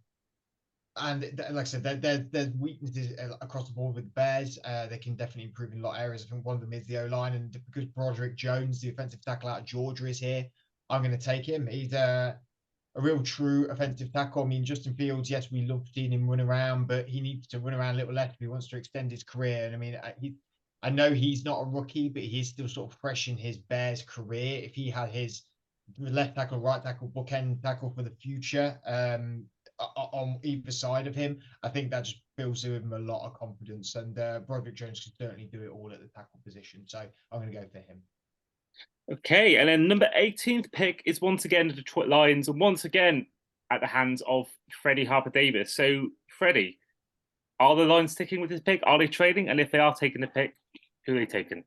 like I said, there's weaknesses across the board with the Bears. They can definitely improve in a lot of areas. I think one of them is the O-line, and because Broderick Jones, the offensive tackle out of Georgia, is here, I'm going to take him. He's a real true offensive tackle. I mean, Justin Fields, yes, we love seeing him run around, but he needs to run around a little less if he wants to extend his career. And I mean, I know he's not a rookie, but he's still sort of fresh in his Bears career. If he had his left tackle, right tackle, bookend tackle for the future on either side of him, I think that just builds him a lot of confidence. And Broderick Jones can certainly do it all at the tackle position. So I'm going to go for him. Okay, and then number 18th pick is once again the Detroit Lions, and once again at the hands of Freddy Harper-davis. So, Freddy, are the Lions sticking with this pick? Are they trading? And if they are taking the pick, who are they taking?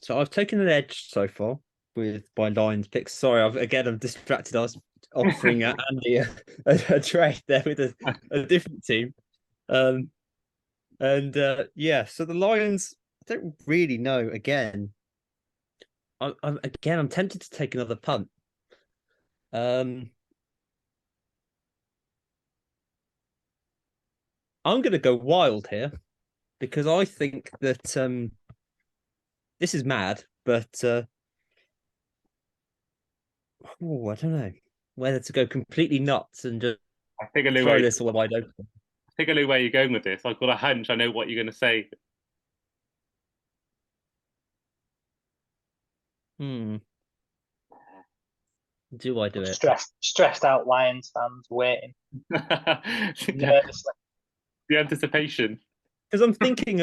So I've taken an edge so far with my Lions picks. Sorry, I'm distracted. I was offering Andy a trade there with a different team. So the Lions, I don't really know. Again, I'm tempted to take another punt. I'm going to go wild here because I think that this is mad, but I don't know whether to go completely nuts and just throw this all wide open. I think I know where you're going with this. I've got a hunch. I know what you're going to say. Do I do it? Stressed out Lions fans waiting. Nervously. The anticipation. Because I'm thinking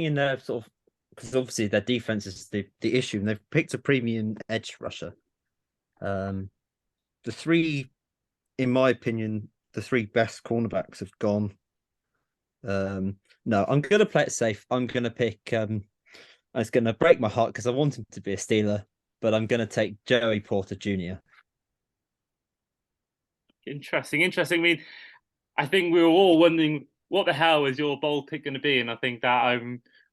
in their sort of, because obviously their defense is the issue, and they've picked a premium edge rusher. The three, in my opinion, the three best cornerbacks have gone. No, I'm going to play it safe. I'm going to pick. It's going to break my heart because I want him to be a Steeler, but I'm going to take Joey Porter Jr. Interesting. I mean, I think we were all wondering what the hell is your bold pick going to be, and I think that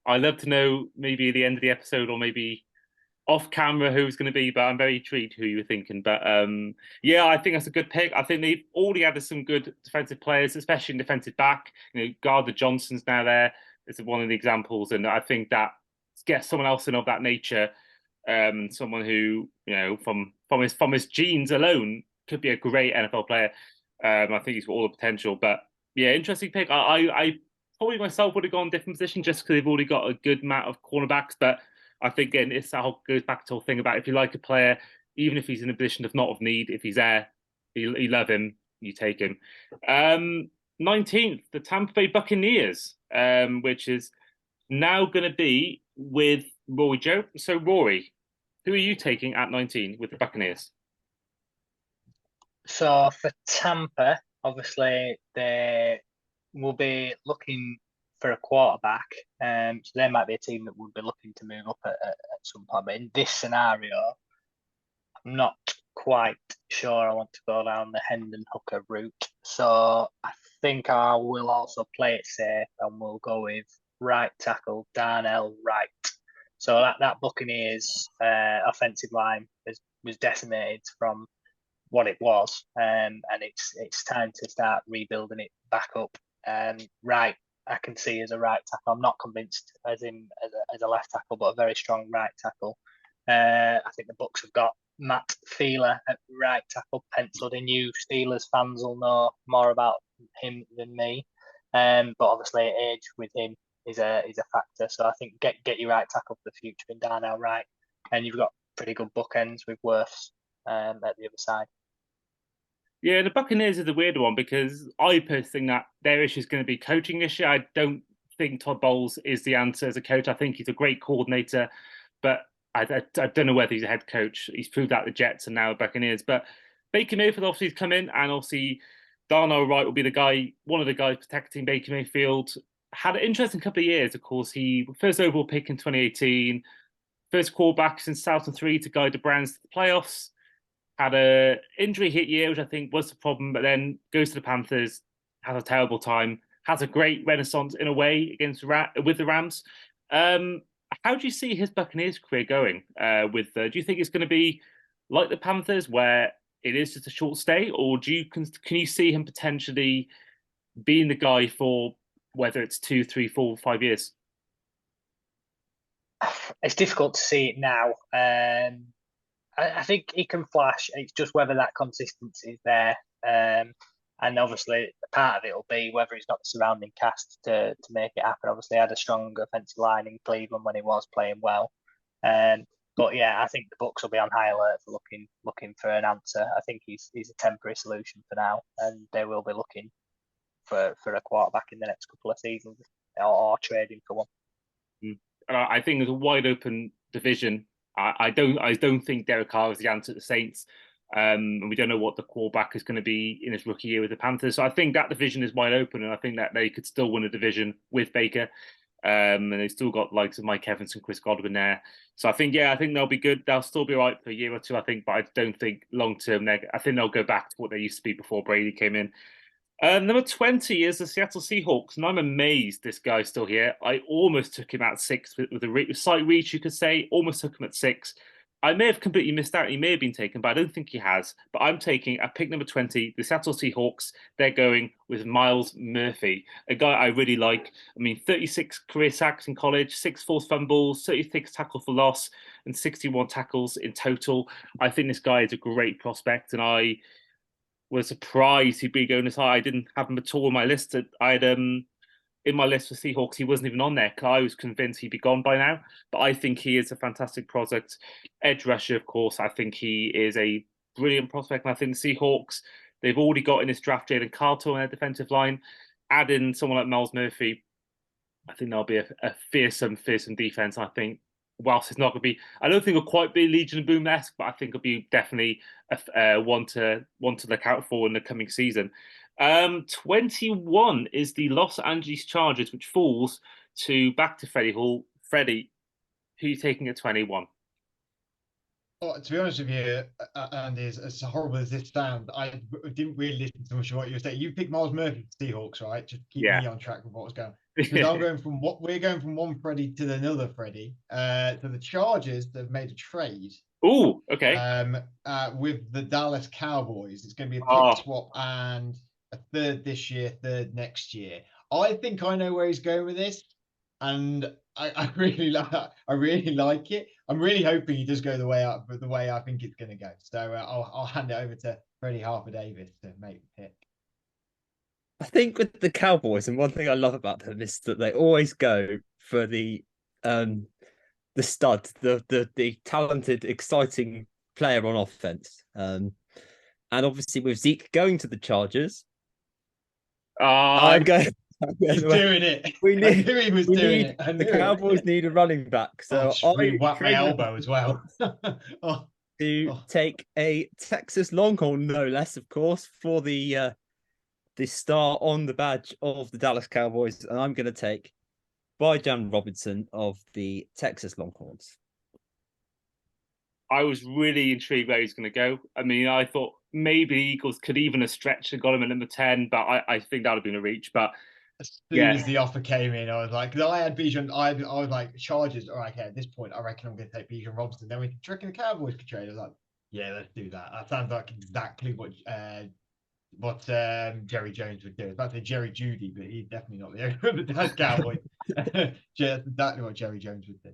I'd love to know maybe at the end of the episode or maybe off camera who it's going to be, but I'm very intrigued who you were thinking. But I think that's a good pick. I think they've already added some good defensive players, especially in defensive back. Gardner Johnson's now there. It's one of the examples, and I think that get someone else in of that nature, someone who from his genes alone could be a great NFL player. I think he's got all the potential. But yeah, interesting pick. I probably myself would have gone different position just because they've already got a good amount of cornerbacks. But I think again, it's that whole goes back to the whole thing about if you like a player, even if he's in a position of not of need, if he's there, you love him, you take him. 19th, the Tampa Bay Buccaneers, which is now going to be with Rory-Joe. So, Rory, who are you taking at 19 with the Buccaneers? So, for Tampa, obviously, they will be looking for a quarterback. So, they might be a team that would be looking to move up at some point. But in this scenario, I'm not quite sure I want to go down the Hendon Hooker route. So, I think I will also play it safe and we'll go with right tackle Darnell Wright. So that Buccaneers offensive line was decimated from what it was, and it's time to start rebuilding it back up. Right, I can see as a right tackle. I'm not convinced as a left tackle, but a very strong right tackle. I think the Bucs have got Matt Feeler at right tackle penciled in. You Steelers fans will know more about him than me. But obviously age with him is a factor. So I think get your right tackle for the future in Darnell right, and you've got pretty good bookends with Wirfs at the other side. Yeah, the Buccaneers is a weird one because I personally think that their issue is going to be coaching issue. I don't think Todd Bowles is the answer as a coach. I think he's a great coordinator, but I don't know whether he's a head coach. He's proved out the Jets and now Buccaneers. But Baker Mayfield obviously has come in, and obviously Darnell Wright will be the guy, one of the guys protecting Baker Mayfield. Had an interesting couple of years, of course. He first overall pick in 2018, first quarterback since 2003 to guide the Browns to the playoffs. Had a injury hit year, which I think was the problem, but then goes to the Panthers, has a terrible time, has a great renaissance in a way against with the Rams. How do you see his Buccaneers career going? Do you think it's going to be like the Panthers, where it is just a short stay, or can you see him potentially being the guy for whether it's 2, 3, 4, 5 years? It's difficult to see it now. I think he can flash. It's just whether that consistency is there. And obviously, part of it will be whether he's got the surrounding cast to make it happen. Obviously, he had a strong offensive line in Cleveland when he was playing well. But yeah, I think the Bucs will be on high alert for looking for an answer. I think he's a temporary solution for now, and they will be looking for a quarterback in the next couple of seasons or trading for one. I think there's a wide open division. I don't think Derek Carr is the answer at the Saints. And we don't know what the quarterback is going to be in his rookie year with the Panthers. So I think that division is wide open, and I think that they could still win a division with Baker. And they've still got likes of Mike Evans and Chris Godwin there. So I think they'll be good. They'll still be right for a year or two, I think, but I don't think long term. I think they'll go back to what they used to be before Brady came in. Number 20 is the Seattle Seahawks, and I'm amazed this guy's still here. I almost took him at 6 with a slight reach, you could say. Almost took him at 6. I may have completely missed out. He may have been taken, but I don't think he has. But I'm taking at pick number 20, the Seattle Seahawks. They're going with Myles Murphy, a guy I really like. I mean, 36 career sacks in college, 6 forced fumbles, 36 tackles for loss, and 61 tackles in total. I think this guy is a great prospect, and I was surprised he'd be going this high. I didn't have him at all on my list. In my list for Seahawks, he wasn't even on there. I was convinced he'd be gone by now, but I think he is a fantastic prospect. Edge rusher, of course, I think he is a brilliant prospect. And I think the Seahawks, they've already got in this draft Jalen Carter on their defensive line. Add in someone like Myles Murphy, I think there'll be a fearsome defense. I think whilst it's not going to be, I don't think it'll quite be Legion of Boom-esque, but I think it'll be definitely one to look out for in the coming season. 21 is the Los Angeles Chargers, which falls back to Freddy Hall. Freddy, who are you taking at 21? Well, to be honest with you, Andy, as horrible as this sounds, I didn't really listen to much of what you were saying. You picked Myles Murphy for Seahawks, right? Just keep me on track with what was going on. Because we're going from one Freddy to another Freddy. So the Chargers have made a trade. Oh, okay. With the Dallas Cowboys, it's going to be a pick swap and a third this year, third next year. I think I know where he's going with this, and I really like it. I'm really hoping he does go the way I think it's going to go. So I'll hand it over to Freddy Harper-Davis to make the pick. I think with the Cowboys, and one thing I love about them is that they always go for the stud, the talented, exciting player on offense. And obviously with Zeke going to the Chargers, I'm going. He's doing it. I knew he was doing it. The Cowboys need a running back, so I whacked my elbow as well. Take a Texas Longhorn, no less, of course, for the star on the badge of the Dallas Cowboys, and I'm going to take Bijan Robinson of the Texas Longhorns. I was really intrigued where he's going to go. I mean, I thought maybe Eagles could even have stretched and got him at number 10, but I think that would have been a reach. But as soon as the offer came in, I was like, because I had Bijan, I was like, Chargers, all right, okay, at this point, I reckon I'm going to take Bijan Robinson. Then we can reckon the Cowboys could trade. I was like, yeah, let's do that. That sounds like exactly what Jerry Jones would do. I was about to say Jerry Jeudy, but he's definitely not the owner of the Dallas Cowboys. That's exactly what Jerry Jones would do.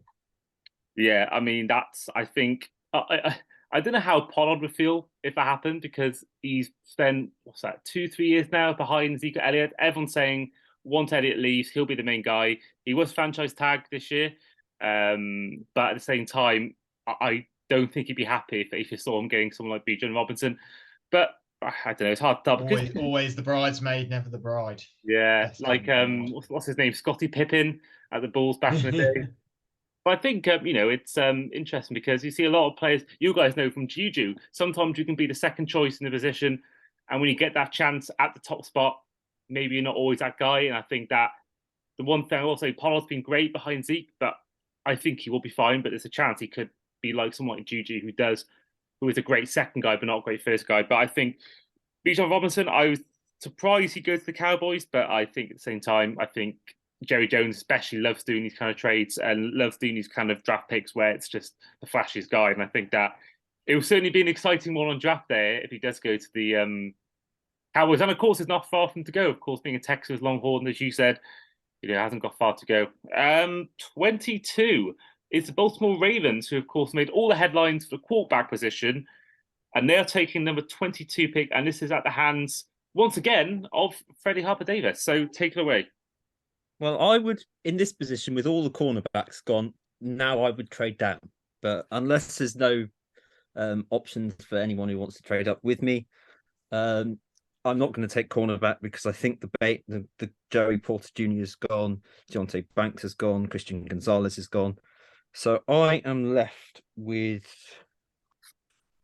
Yeah, I mean, I think, I don't know how Pollard would feel if that happened, because he's spent, 2-3 years now behind Zeke Elliott. Everyone's saying once Elliott leaves, he'll be the main guy. He was franchise tagged this year, but at the same time, I don't think he'd be happy if you saw him getting someone like Bijan Robinson. But I don't know, it's hard to tell. Always the bridesmaid, never the bride. Yeah, Best like what's his name, Scottie Pippen at the Bulls back in the day. But I think it's interesting because you see a lot of players. You guys know from Juju, sometimes you can be the second choice in the position, and when you get that chance at the top spot, maybe you're not always that guy. And I think that the one thing I will say, Pollard's been great behind Zeke, but I think he will be fine. But there's a chance he could be like someone like Juju, who is a great second guy, but not a great first guy. But I think Bijan Robinson, I was surprised he goes to the Cowboys, but I think at the same time, I think Jerry Jones especially loves doing these kind of trades and loves doing these kind of draft picks where it's just the flashiest guy. And I think that it will certainly be an exciting one on draft day if he does go to the Cowboys. And of course, it's not far from to go. Of course, being a Texas Longhorn, as you said, hasn't got far to go. 22 is the Baltimore Ravens, who of course made all the headlines for the quarterback position. And they're taking number 22 pick. And this is at the hands, once again, of Freddy Harper-davis. So take it away. Well, I would, in this position, with all the cornerbacks gone, now I would trade down. But unless there's no options for anyone who wants to trade up with me, I'm not going to take cornerback because I think the Joey Porter Jr. is gone, Deontay Banks has gone, Christian Gonzalez is gone. So I am left with...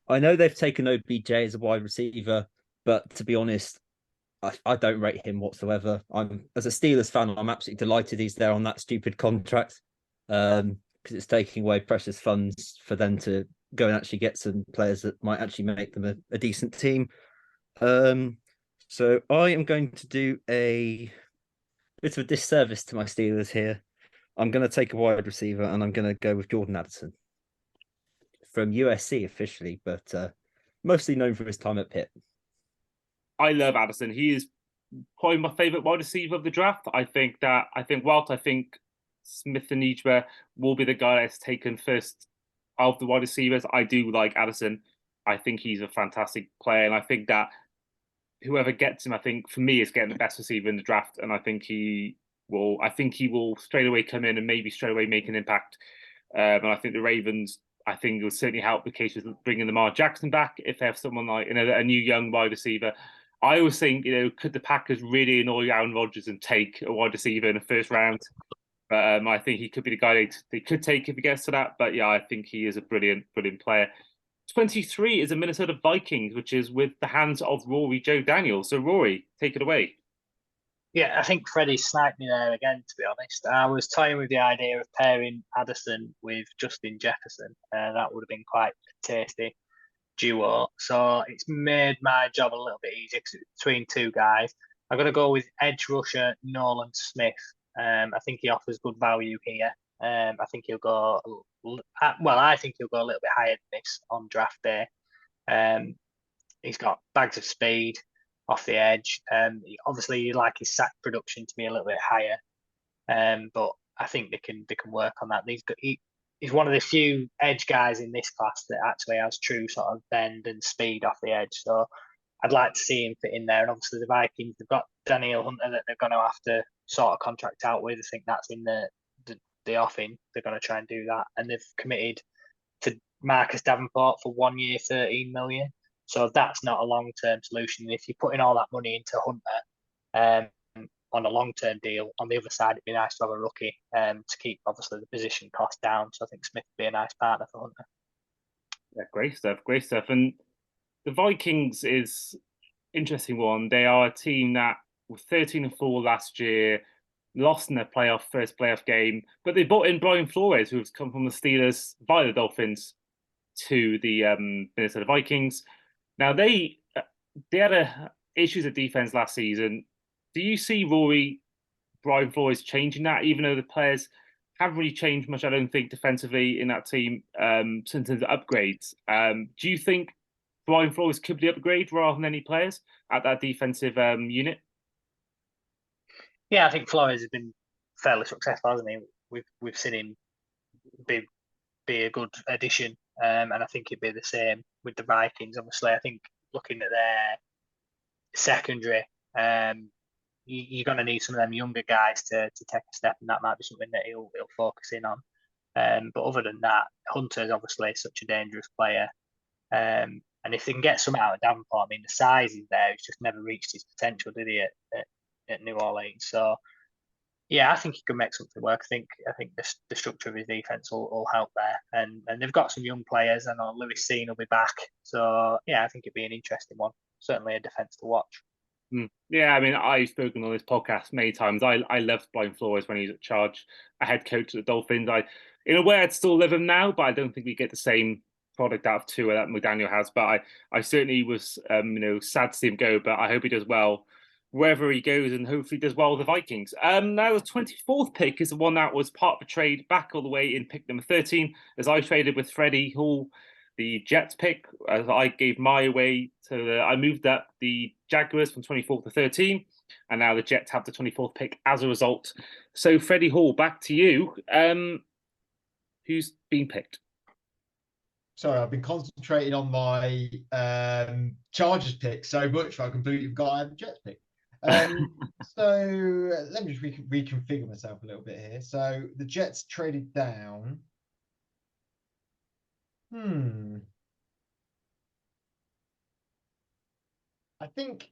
I know they've taken OBJ as a wide receiver, but to be honest, I don't rate him whatsoever. As a Steelers fan, I'm absolutely delighted he's there on that stupid contract because it's taking away precious funds for them to go and actually get some players that might actually make them a decent team. So I am going to do a bit of a disservice to my Steelers here. I'm going to take a wide receiver and I'm going to go with Jordan Addison from USC officially, but mostly known for his time at Pitt. I love Addison. He is probably my favourite wide receiver of the draft. I think Smith-Njigba will be the guy that's taken first of the wide receivers. I do like Addison. I think he's a fantastic player, and I think that whoever gets him, I think for me, is getting the best receiver in the draft, and I think he will straight away come in and maybe straight away make an impact. And I think the Ravens, I think it will certainly help the case with bringing Lamar Jackson back if they have someone like a new young wide receiver. I always think, could the Packers really annoy Aaron Rodgers and take a wide receiver in the first round? But I think he could be the guy they could take if he gets to that. But yeah, I think he is a brilliant, brilliant player. 23 is the Minnesota Vikings, which is with the hands of Rory-Joe Daniels. So Rory, take it away. Yeah, I think Freddie sniped me there again, to be honest. I was toying with the idea of pairing Addison with Justin Jefferson. That would have been quite a tasty duo. So it's made my job a little bit easier between two guys. I'm going to go with edge rusher Nolan Smith. I think he offers good value here. I think he'll go, I think he'll go a little bit higher than this on draft day. He's got bags of speed off the edge. Obviously, you like his sack production to be a little bit higher, but I think they can work on that. He's one of the few edge guys in this class that actually has true sort of bend and speed off the edge. So I'd like to see him fit in there. And obviously, the Vikings, they've got Daniel Hunter that they're going to have to sort of contract out with. I think that's in the offing. They're going to try and do that, and they've committed to Marcus Davenport for 1 year, $13 million. So that's not a long-term solution. If you're putting all that money into Hunter on a long-term deal, on the other side, it'd be nice to have a rookie to keep, obviously, the position cost down. So I think Smith would be a nice partner for Hunter. Yeah, great stuff, great stuff. And the Vikings is an interesting one. They are a team that were 13-4 last year, lost in their first playoff game, but they brought in Brian Flores, who's come from the Steelers via the Dolphins to the Minnesota Vikings. Now, they had issues of defense last season. Do you see Brian Flores changing that, even though the players haven't really changed much, I don't think, defensively in that team since the upgrades? Do you think Brian Flores could be the upgrade rather than any players at that defensive unit? Yeah, I think Flores has been fairly successful, hasn't he? We've seen him be a good addition. And I think it'd be the same with the Vikings. Obviously, I think looking at their secondary, you're going to need some of them younger guys to take a step, and that might be something that he'll focus in on. But other than that, Hunter's obviously such a dangerous player. And if they can get some out of Davenport, I mean, the size is there. He's just never reached his potential, did he, at New Orleans? So, yeah, I think he could make something work. I think the structure of his defense will help there. And they've got some young players. I know Lewis Seen will be back. So, yeah, I think it'd be an interesting one. Certainly a defense to watch. Yeah, I mean, I've spoken on this podcast many times. I loved Brian Flores when he was at charge, a head coach at the Dolphins. In a way, I'd still love him now, but I don't think we get the same product out of Tua that McDaniel has. But I certainly was, sad to see him go. But I hope he does well wherever he goes, and hopefully does well with the Vikings. Now the 24th pick is the one that was part of a trade back all the way in pick number 13, as I traded with Freddy Hall, the Jets pick, as I gave my away to I moved up the Jaguars from 24 to 13, and now the Jets have the 24th pick as a result. So Freddy Hall, back to you. Who's been picked? Sorry, I've been concentrating on my Chargers pick so much I completely forgot I had the Jets pick. So let me just reconfigure myself a little bit here. So the Jets traded down. I think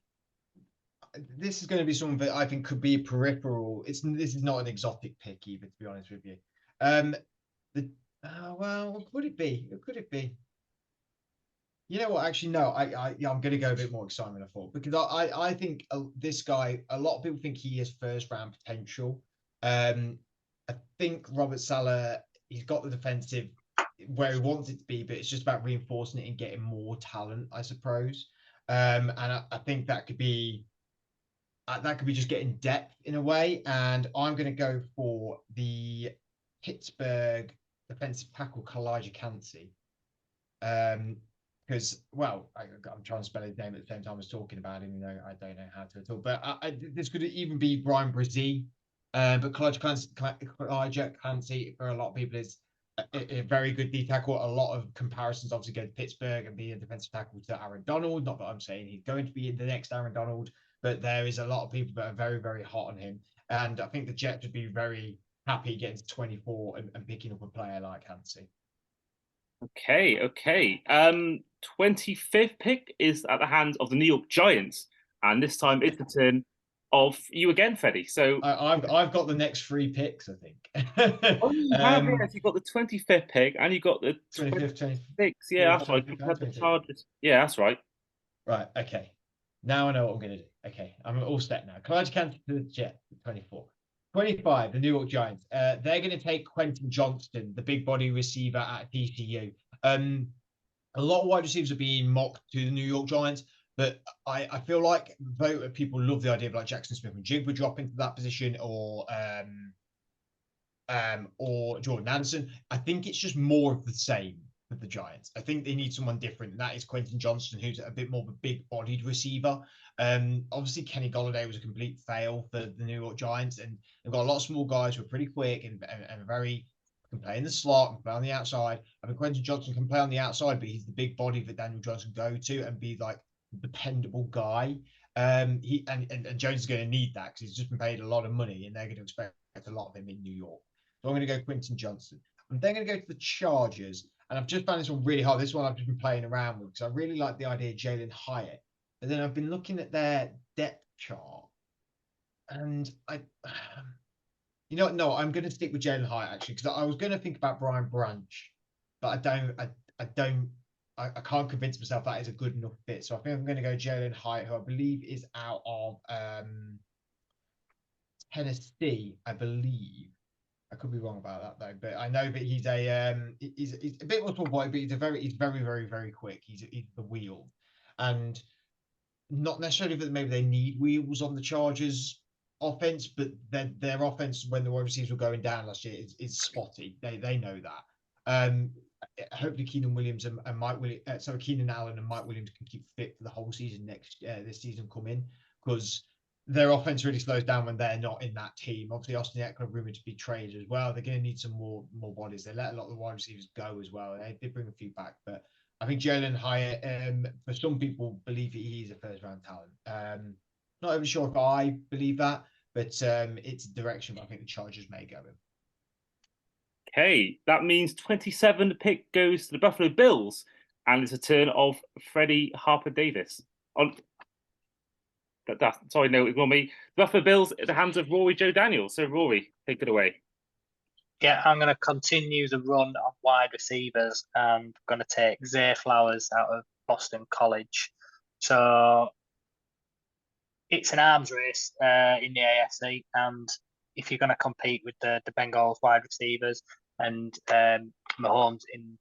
this is going to be something that I think could be a peripheral. This is not an exotic pick either, to be honest with you. Well, what could it be? What could it be? You know what? Actually, no. I'm going to go a bit more exciting than I thought, because I think this guy. A lot of people think he has first round potential. I think Robert Saleh. He's got the defensive where he wants it to be, but it's just about reinforcing it and getting more talent, I suppose. And I think that could be just getting depth in a way. And I'm going to go for the Pittsburgh defensive tackle Kalijah Cansey. Because, well, I'm trying to spell his name at the same time as talking about him. I don't know how to at all. But this could even be Brian Brzee. But Kalijah Cansey, for a lot of people, is a very good D tackle. A lot of comparisons obviously go to Pittsburgh and be a defensive tackle to Aaron Donald. Not that I'm saying he's going to be the next Aaron Donald, but there is a lot of people that are very, very hot on him. And I think the Jets would be very happy getting to 24 and picking up a player like Cansey. Okay. 25th pick is at the hands of the New York Giants, and this time it's the turn of you again, Freddie. So I've got the next 3 picks, I think. Oh, you have, yes. You've got the 25th pick and you got the 25th, 26th. Yeah, that's right. You've had the Chargers. Yeah, that's right. Right, okay. Now I know what I'm going to do. Okay, I'm all set now. Kalijah Cansey to the Jets, 24. 25, the New York Giants. They're going to take Quentin Johnston, the big body receiver at TCU. A lot of wide receivers are being mocked to the New York Giants, but I feel like people love the idea of like Jackson Smith and Jigba drop into that position, or Jordan Anderson. I think it's just more of the same with the Giants. I think they need someone different, and that is Quentin Johnston, who's a bit more of a big-bodied receiver. Obviously, Kenny Golladay was a complete fail for the New York Giants, and they've got a lot of small guys who are pretty quick and very can play in the slot, can play on the outside. I think Quentin Johnston can play on the outside, but he's the big body that Daniel Jones can go to and be like a dependable guy. And Jones is going to need that because he's just been paid a lot of money, and they're going to expect a lot of him in New York. So I'm going to go Quentin Johnston. I'm then going to go to the Chargers, and I've just found this one really hard. This one I've just been playing around with because I really like the idea of Jalen Hyatt. But then I've been looking at their depth chart, and no, I'm going to stick with Jalen Hyatt actually, because I was going to think about Brian Branch, but I can't convince myself that is a good enough fit. So I think I'm going to go Jalen Hyatt, who I believe is out of Tennessee, I believe. I could be wrong about that though, but I know that he's a bit more small body, but he's very, very, very quick. He's the wheel, and not necessarily that maybe they need wheels on the Chargers offense, but their offense when the wide receivers were going down last year is spotty. They know that. Hopefully Keenan Williams and Mike Williams, Keenan Allen and Mike Williams can keep fit for the whole season this season coming, because their offense really slows down when they're not in that team. Obviously, Austin Eckler rumored to be traded as well. They're going to need some more bodies. They let a lot of the wide receivers go as well. They did bring a few back, but I think Jalen Hyatt, for some people, believe he's a first-round talent. Not even sure if I believe that, but it's a direction I think the Chargers may go in. Okay, that means 27 pick goes to the Buffalo Bills, and it's a turn of Freddy Harper-davis. Sorry, no, ignore me. The Buffalo Bills at the hands of Rory-Joe Daniels. So Rory, take it away. Yeah, I'm going to continue the run of wide receivers and going to take Zay Flowers out of Boston College. So it's an arms race in the AFC, and if you're going to compete with the Bengals wide receivers and Mahomes in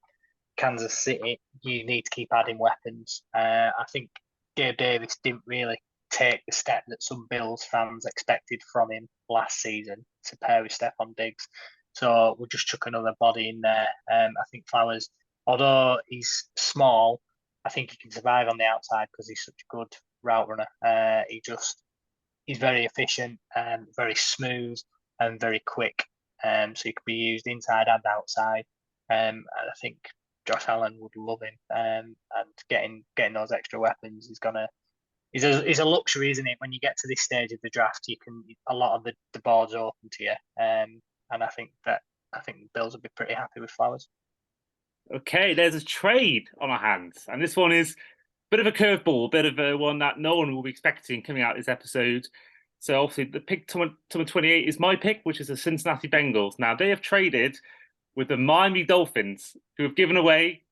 Kansas City, you need to keep adding weapons. I think Gabe Davis didn't really take the step that some Bills fans expected from him last season to pair with Stephon Diggs. So we'll just chuck another body in there. I think Flowers, although he's small, I think he can survive on the outside because he's such a good route runner. He's very efficient and very smooth and very quick. So he could be used inside and outside. And I think Josh Allen would love him. And getting those extra weapons is a luxury, isn't it? When you get to this stage of the draft, a lot of the boards are open to you. And I think the Bills will be pretty happy with Flowers. Okay, there's a trade on our hands, and this one is a bit of a curveball, a bit of a one that no one will be expecting coming out this episode. So obviously the pick number 28 is my pick, which is the Cincinnati Bengals. Now they have traded with the Miami Dolphins, who have given away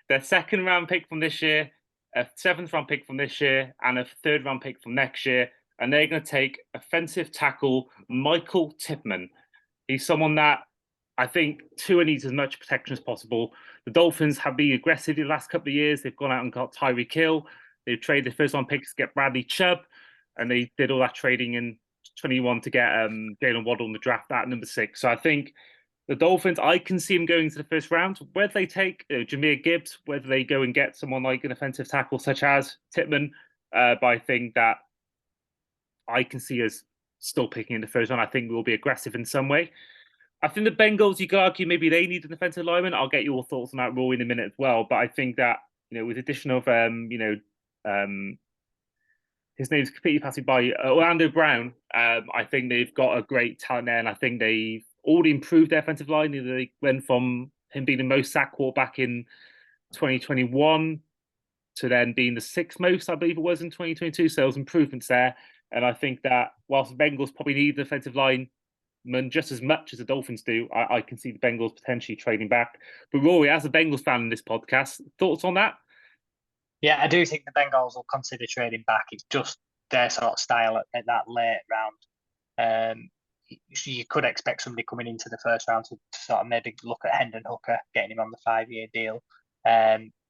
their second round pick from this year, a seventh round pick from this year, and a third round pick from next year. And they're going to take offensive tackle Michael Tippmann. He's someone that I think Tua needs as much protection as possible. The Dolphins have been aggressive the last couple of years. They've gone out and got Tyreek Hill. They've traded the first round picks to get Bradley Chubb, and they did all that trading in 21 to get Jalen Waddle in the draft at number 6. So I think the Dolphins, I can see them going to the first round. Whether they take Jahmyr Gibbs, whether they go and get someone like an offensive tackle such as Tippmann, but I think that I can see us still picking in the first round. I think we'll be aggressive in some way. I think the Bengals, you could argue maybe they need an defensive lineman. I'll get your thoughts on that, Roy, in a minute as well. But I think that, with the addition of, his name's completely passing by, Orlando Brown, I think they've got a great talent there. And I think they've already improved their offensive line. They went from him being the most sacked quarterback in 2021 to then being the 6th most, I believe it was, in 2022. So there was improvements there. And I think that whilst the Bengals probably need the defensive line just as much as the Dolphins do, I can see the Bengals potentially trading back. But Rory, as a Bengals fan in this podcast, thoughts on that? Yeah, I do think the Bengals will consider trading back. It's just their sort of style at that late round. You could expect somebody coming into the first round to sort of maybe look at Hendon Hooker, getting him on the 5-year deal.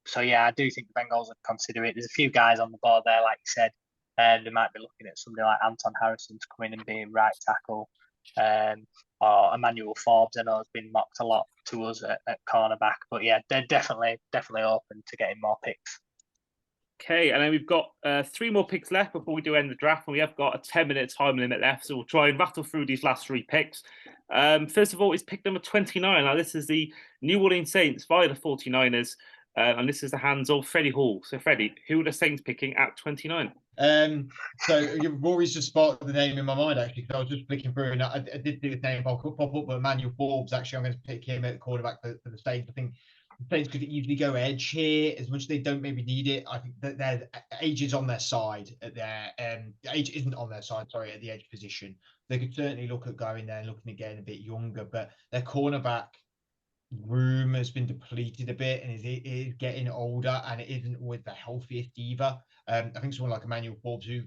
So yeah, I do think the Bengals would consider it. There's a few guys on the board there, like you said. They might be looking at somebody like Anton Harrison to come in and be a right tackle. Or Emmanuel Forbes, I know has been mocked a lot to us at cornerback, but yeah, they're definitely open to getting more picks. Okay, and then we've got 3 more picks left before we do end the draft, and we have got a 10-minute time limit left, so we'll try and rattle through these last 3 picks. First of all, it's pick number 29. Now, this is the New Orleans Saints via the 49ers, and this is the hands of Freddy Hall. So, Freddie, who are the Saints picking at 29? So Rory's just spotted the name in my mind, actually, because I was just flicking through, and I did see the name pop up, but Emmanuel Forbes, actually, I'm going to pick him at quarterback for the Saints. I think the Saints could easily go edge here, as much as they don't maybe need it. I think that their age is on their side at their age isn't on their side, sorry, at the edge position. They could certainly look at going there and looking at getting a bit younger, but their cornerback room has been depleted a bit and is getting older, and it isn't always the healthiest either. I think someone like Emmanuel Forbes, who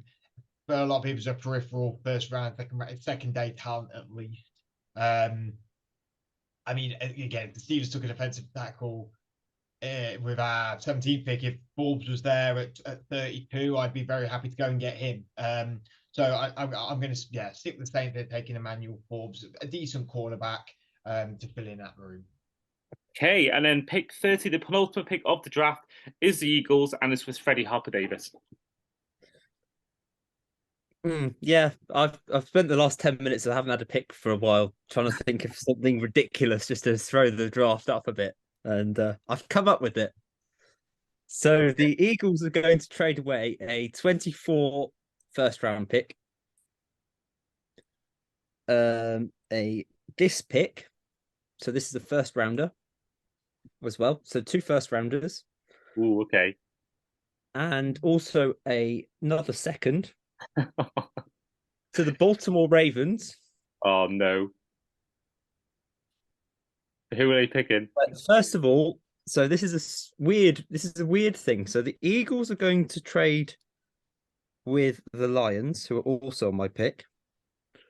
for a lot of people is a peripheral first round, second day talent at least. I mean, again, if the Steelers took an offensive tackle with our 17th pick, if Forbes was there at 32, I'd be very happy to go and get him. So I'm going to stick with the Saints. They're taking Emmanuel Forbes, a decent cornerback, to fill in that room. Okay, and then pick 30, the penultimate pick of the draft, is the Eagles, and this was Freddy Harper-davis. Yeah, I've spent the last 10 minutes I haven't had a pick for a while, trying to think of something ridiculous just to throw the draft up a bit, and I've come up with it. So the Eagles are going to trade away a 24 first round pick, this pick. So this is a first rounder as well. So 2 first rounders. Ooh, okay. And also another second to the Baltimore Ravens. Oh no. Who are they picking? But first of all, so this is a weird thing. So the Eagles are going to trade with the Lions, who are also on my pick.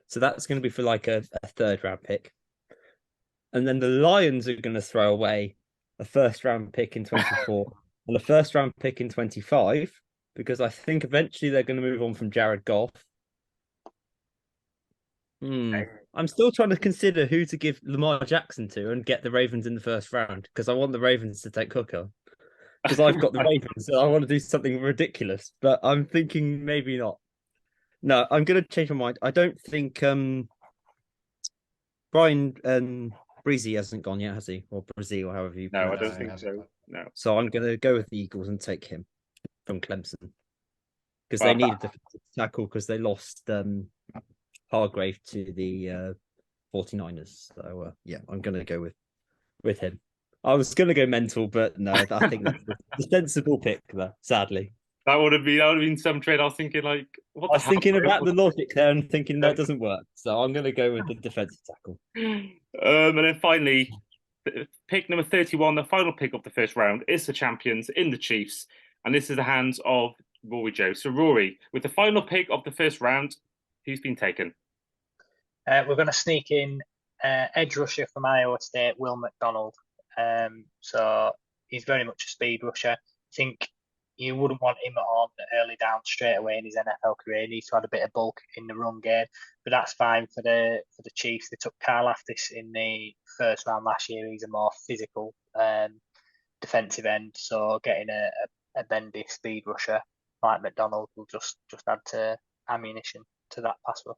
So that's going to be for like a third round pick. And then the Lions are going to throw away a first round pick in 24 and a first round pick in 25, because I think eventually they're going to move on from Jared Goff. I'm still trying to consider who to give Lamar Jackson to and get the Ravens in the first round, because I want the Ravens to take Hooker. Because I've got the Ravens, so I want to do something ridiculous. But I'm thinking maybe not. No, I'm going to change my mind. I don't think Brian Breezy hasn't gone yet, has he? Or Breezy, or however you No, I pronounce don't it. think so. No. So I'm going to go with the Eagles and take him from Clemson, because Well, they needed a defensive tackle because they lost Hargrave to the 49ers. So yeah, I'm going to go with him. I was going to go mental, but no, I think that's the sensible pick there, sadly. that would have been some trade. I was thinking like, what I was thinking about the logic there and thinking that doesn't work. So I'm going to go with the defensive tackle. And then finally, pick number 31, the final pick of the first round, is the champions in the Chiefs. And this is the hands of Rory-Joe. So Rory, with the final pick of the first round, who's been taken? We're going to sneak in edge rusher from Iowa State, Will McDonald. So he's very much a speed rusher. I think you wouldn't want him on early down straight away in his NFL career. He needs to add a bit of bulk in the run game, but that's fine for the Chiefs. They took Carl Aftis in the first round last year. He's a more physical defensive end, so getting a bendy speed rusher like McDonald will just add to ammunition to that pass rush.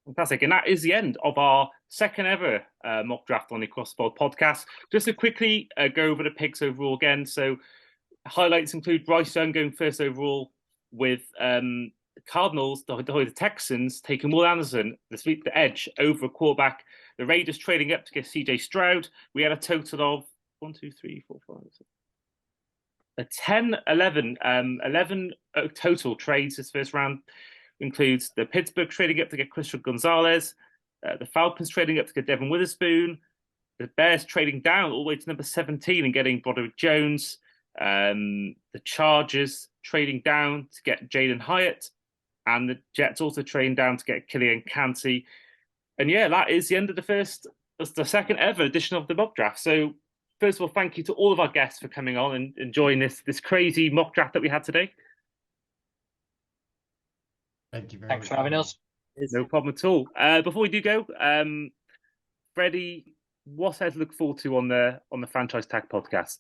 Fantastic. And that is the end of our second ever mock draft on the Across the Board podcast. Just to quickly go over the picks overall again. So highlights include Bryce Young going first overall, with Cardinals, the Texans, taking Will Anderson, the edge, over a quarterback. The Raiders trading up to get CJ Stroud. We had a total of 1, 2, 3, 4, 5, 6, 10, 11 total trades this first round. Includes the Pittsburgh trading up to get Christian Gonzalez, the Falcons trading up to get Devin Witherspoon, the Bears trading down all the way to number 17 and getting Broderick Jones, the Chargers trading down to get Jalen Hyatt, and the Jets also trading down to get Killian Canty. And yeah, that is the end of the second ever edition of the mock draft. So first of all, thank you to all of our guests for coming on and enjoying this crazy mock draft that we had today. Thank you very much. Thanks for having us. No problem at all. Before we do go, Freddie, what's there to look forward to on the Franchise Tag podcast?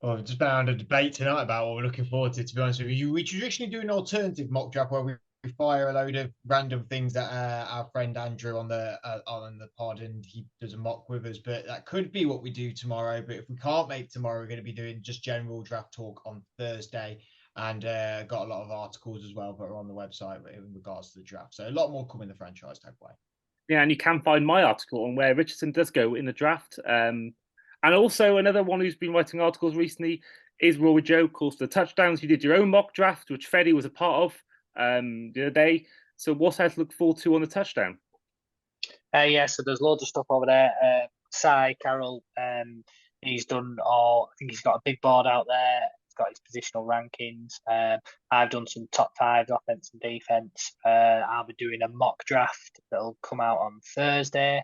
Well, we've just been on a debate tonight about what we're looking forward to be honest with you. We traditionally do an alternative mock draft where we fire a load of random things that our friend Andrew on the pod, and he does a mock with us. But that could be what we do tomorrow. But if we can't make tomorrow, we're going to be doing just general draft talk on Thursday. And got a lot of articles as well that are on the website in regards to the draft. So a lot more coming the Franchise Tag way. Yeah, and you can find my article on where Richardson does go in the draft. And also another one who's been writing articles recently is Rory-Joe, of course, the touchdowns. You did your own mock draft, which Freddie was a part of the other day. So what's there to look forward to on the touchdown? Yeah, so there's loads of stuff over there. Cy Carroll, he's done all. I think he's got a big board out there. Got his positional rankings. I've done some top 5 offense and defense. I'll be doing a mock draft that'll come out on Thursday.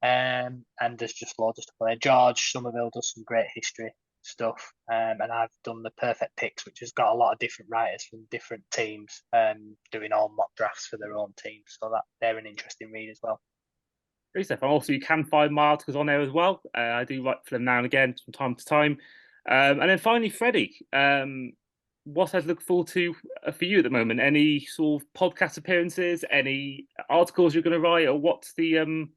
And there's just loads of stuff there. George Somerville does some great history stuff. And I've done the perfect picks, which has got a lot of different writers from different teams doing all mock drafts for their own teams. So that they're an interesting read as well. Great stuff. And also you can find my articles on there as well. I do write for them now and again from time to time. And then finally, Freddie, what I look forward to for you at the moment? Any sort of podcast appearances, any articles you're going to write, or what's going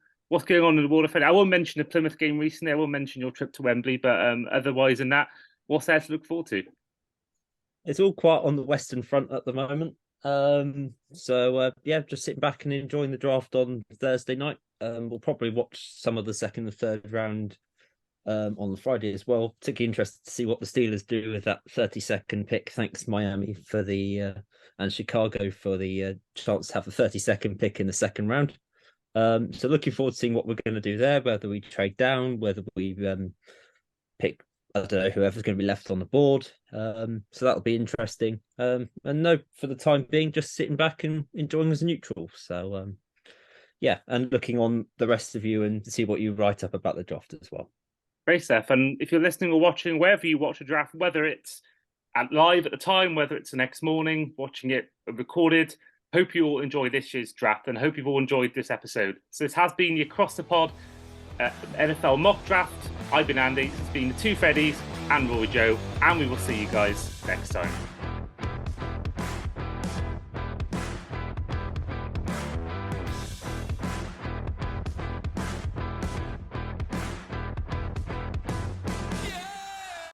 on in the world of Freddie? I won't mention the Plymouth game recently. I won't mention your trip to Wembley, but otherwise than that, what's there to look forward to? it's all quiet on the Western Front at the moment. Yeah, just sitting back and enjoying the draft on Thursday night. We'll probably watch some of the second and third round on the Friday as well. Particularly interested to see what the Steelers do with that 32nd pick. Thanks Miami for the and Chicago for the chance to have the 32nd pick in the second round. So looking forward to seeing what we're going to do there, whether we trade down, whether we pick, I don't know, whoever's going to be left on the board. So that'll be interesting. And no, for the time being, just sitting back and enjoying as a neutral. So yeah, and looking on the rest of you and see what you write up about the draft as well. Great stuff. And if you're listening or watching, wherever you watch a draft, whether it's live at the time, whether it's the next morning, watching it recorded, hope you all enjoy this year's draft and hope you've all enjoyed this episode. So this has been your Across the Pod NFL mock draft. I've been Andy. It's been the two Freddys and Rory-Joe, and we will see you guys next time.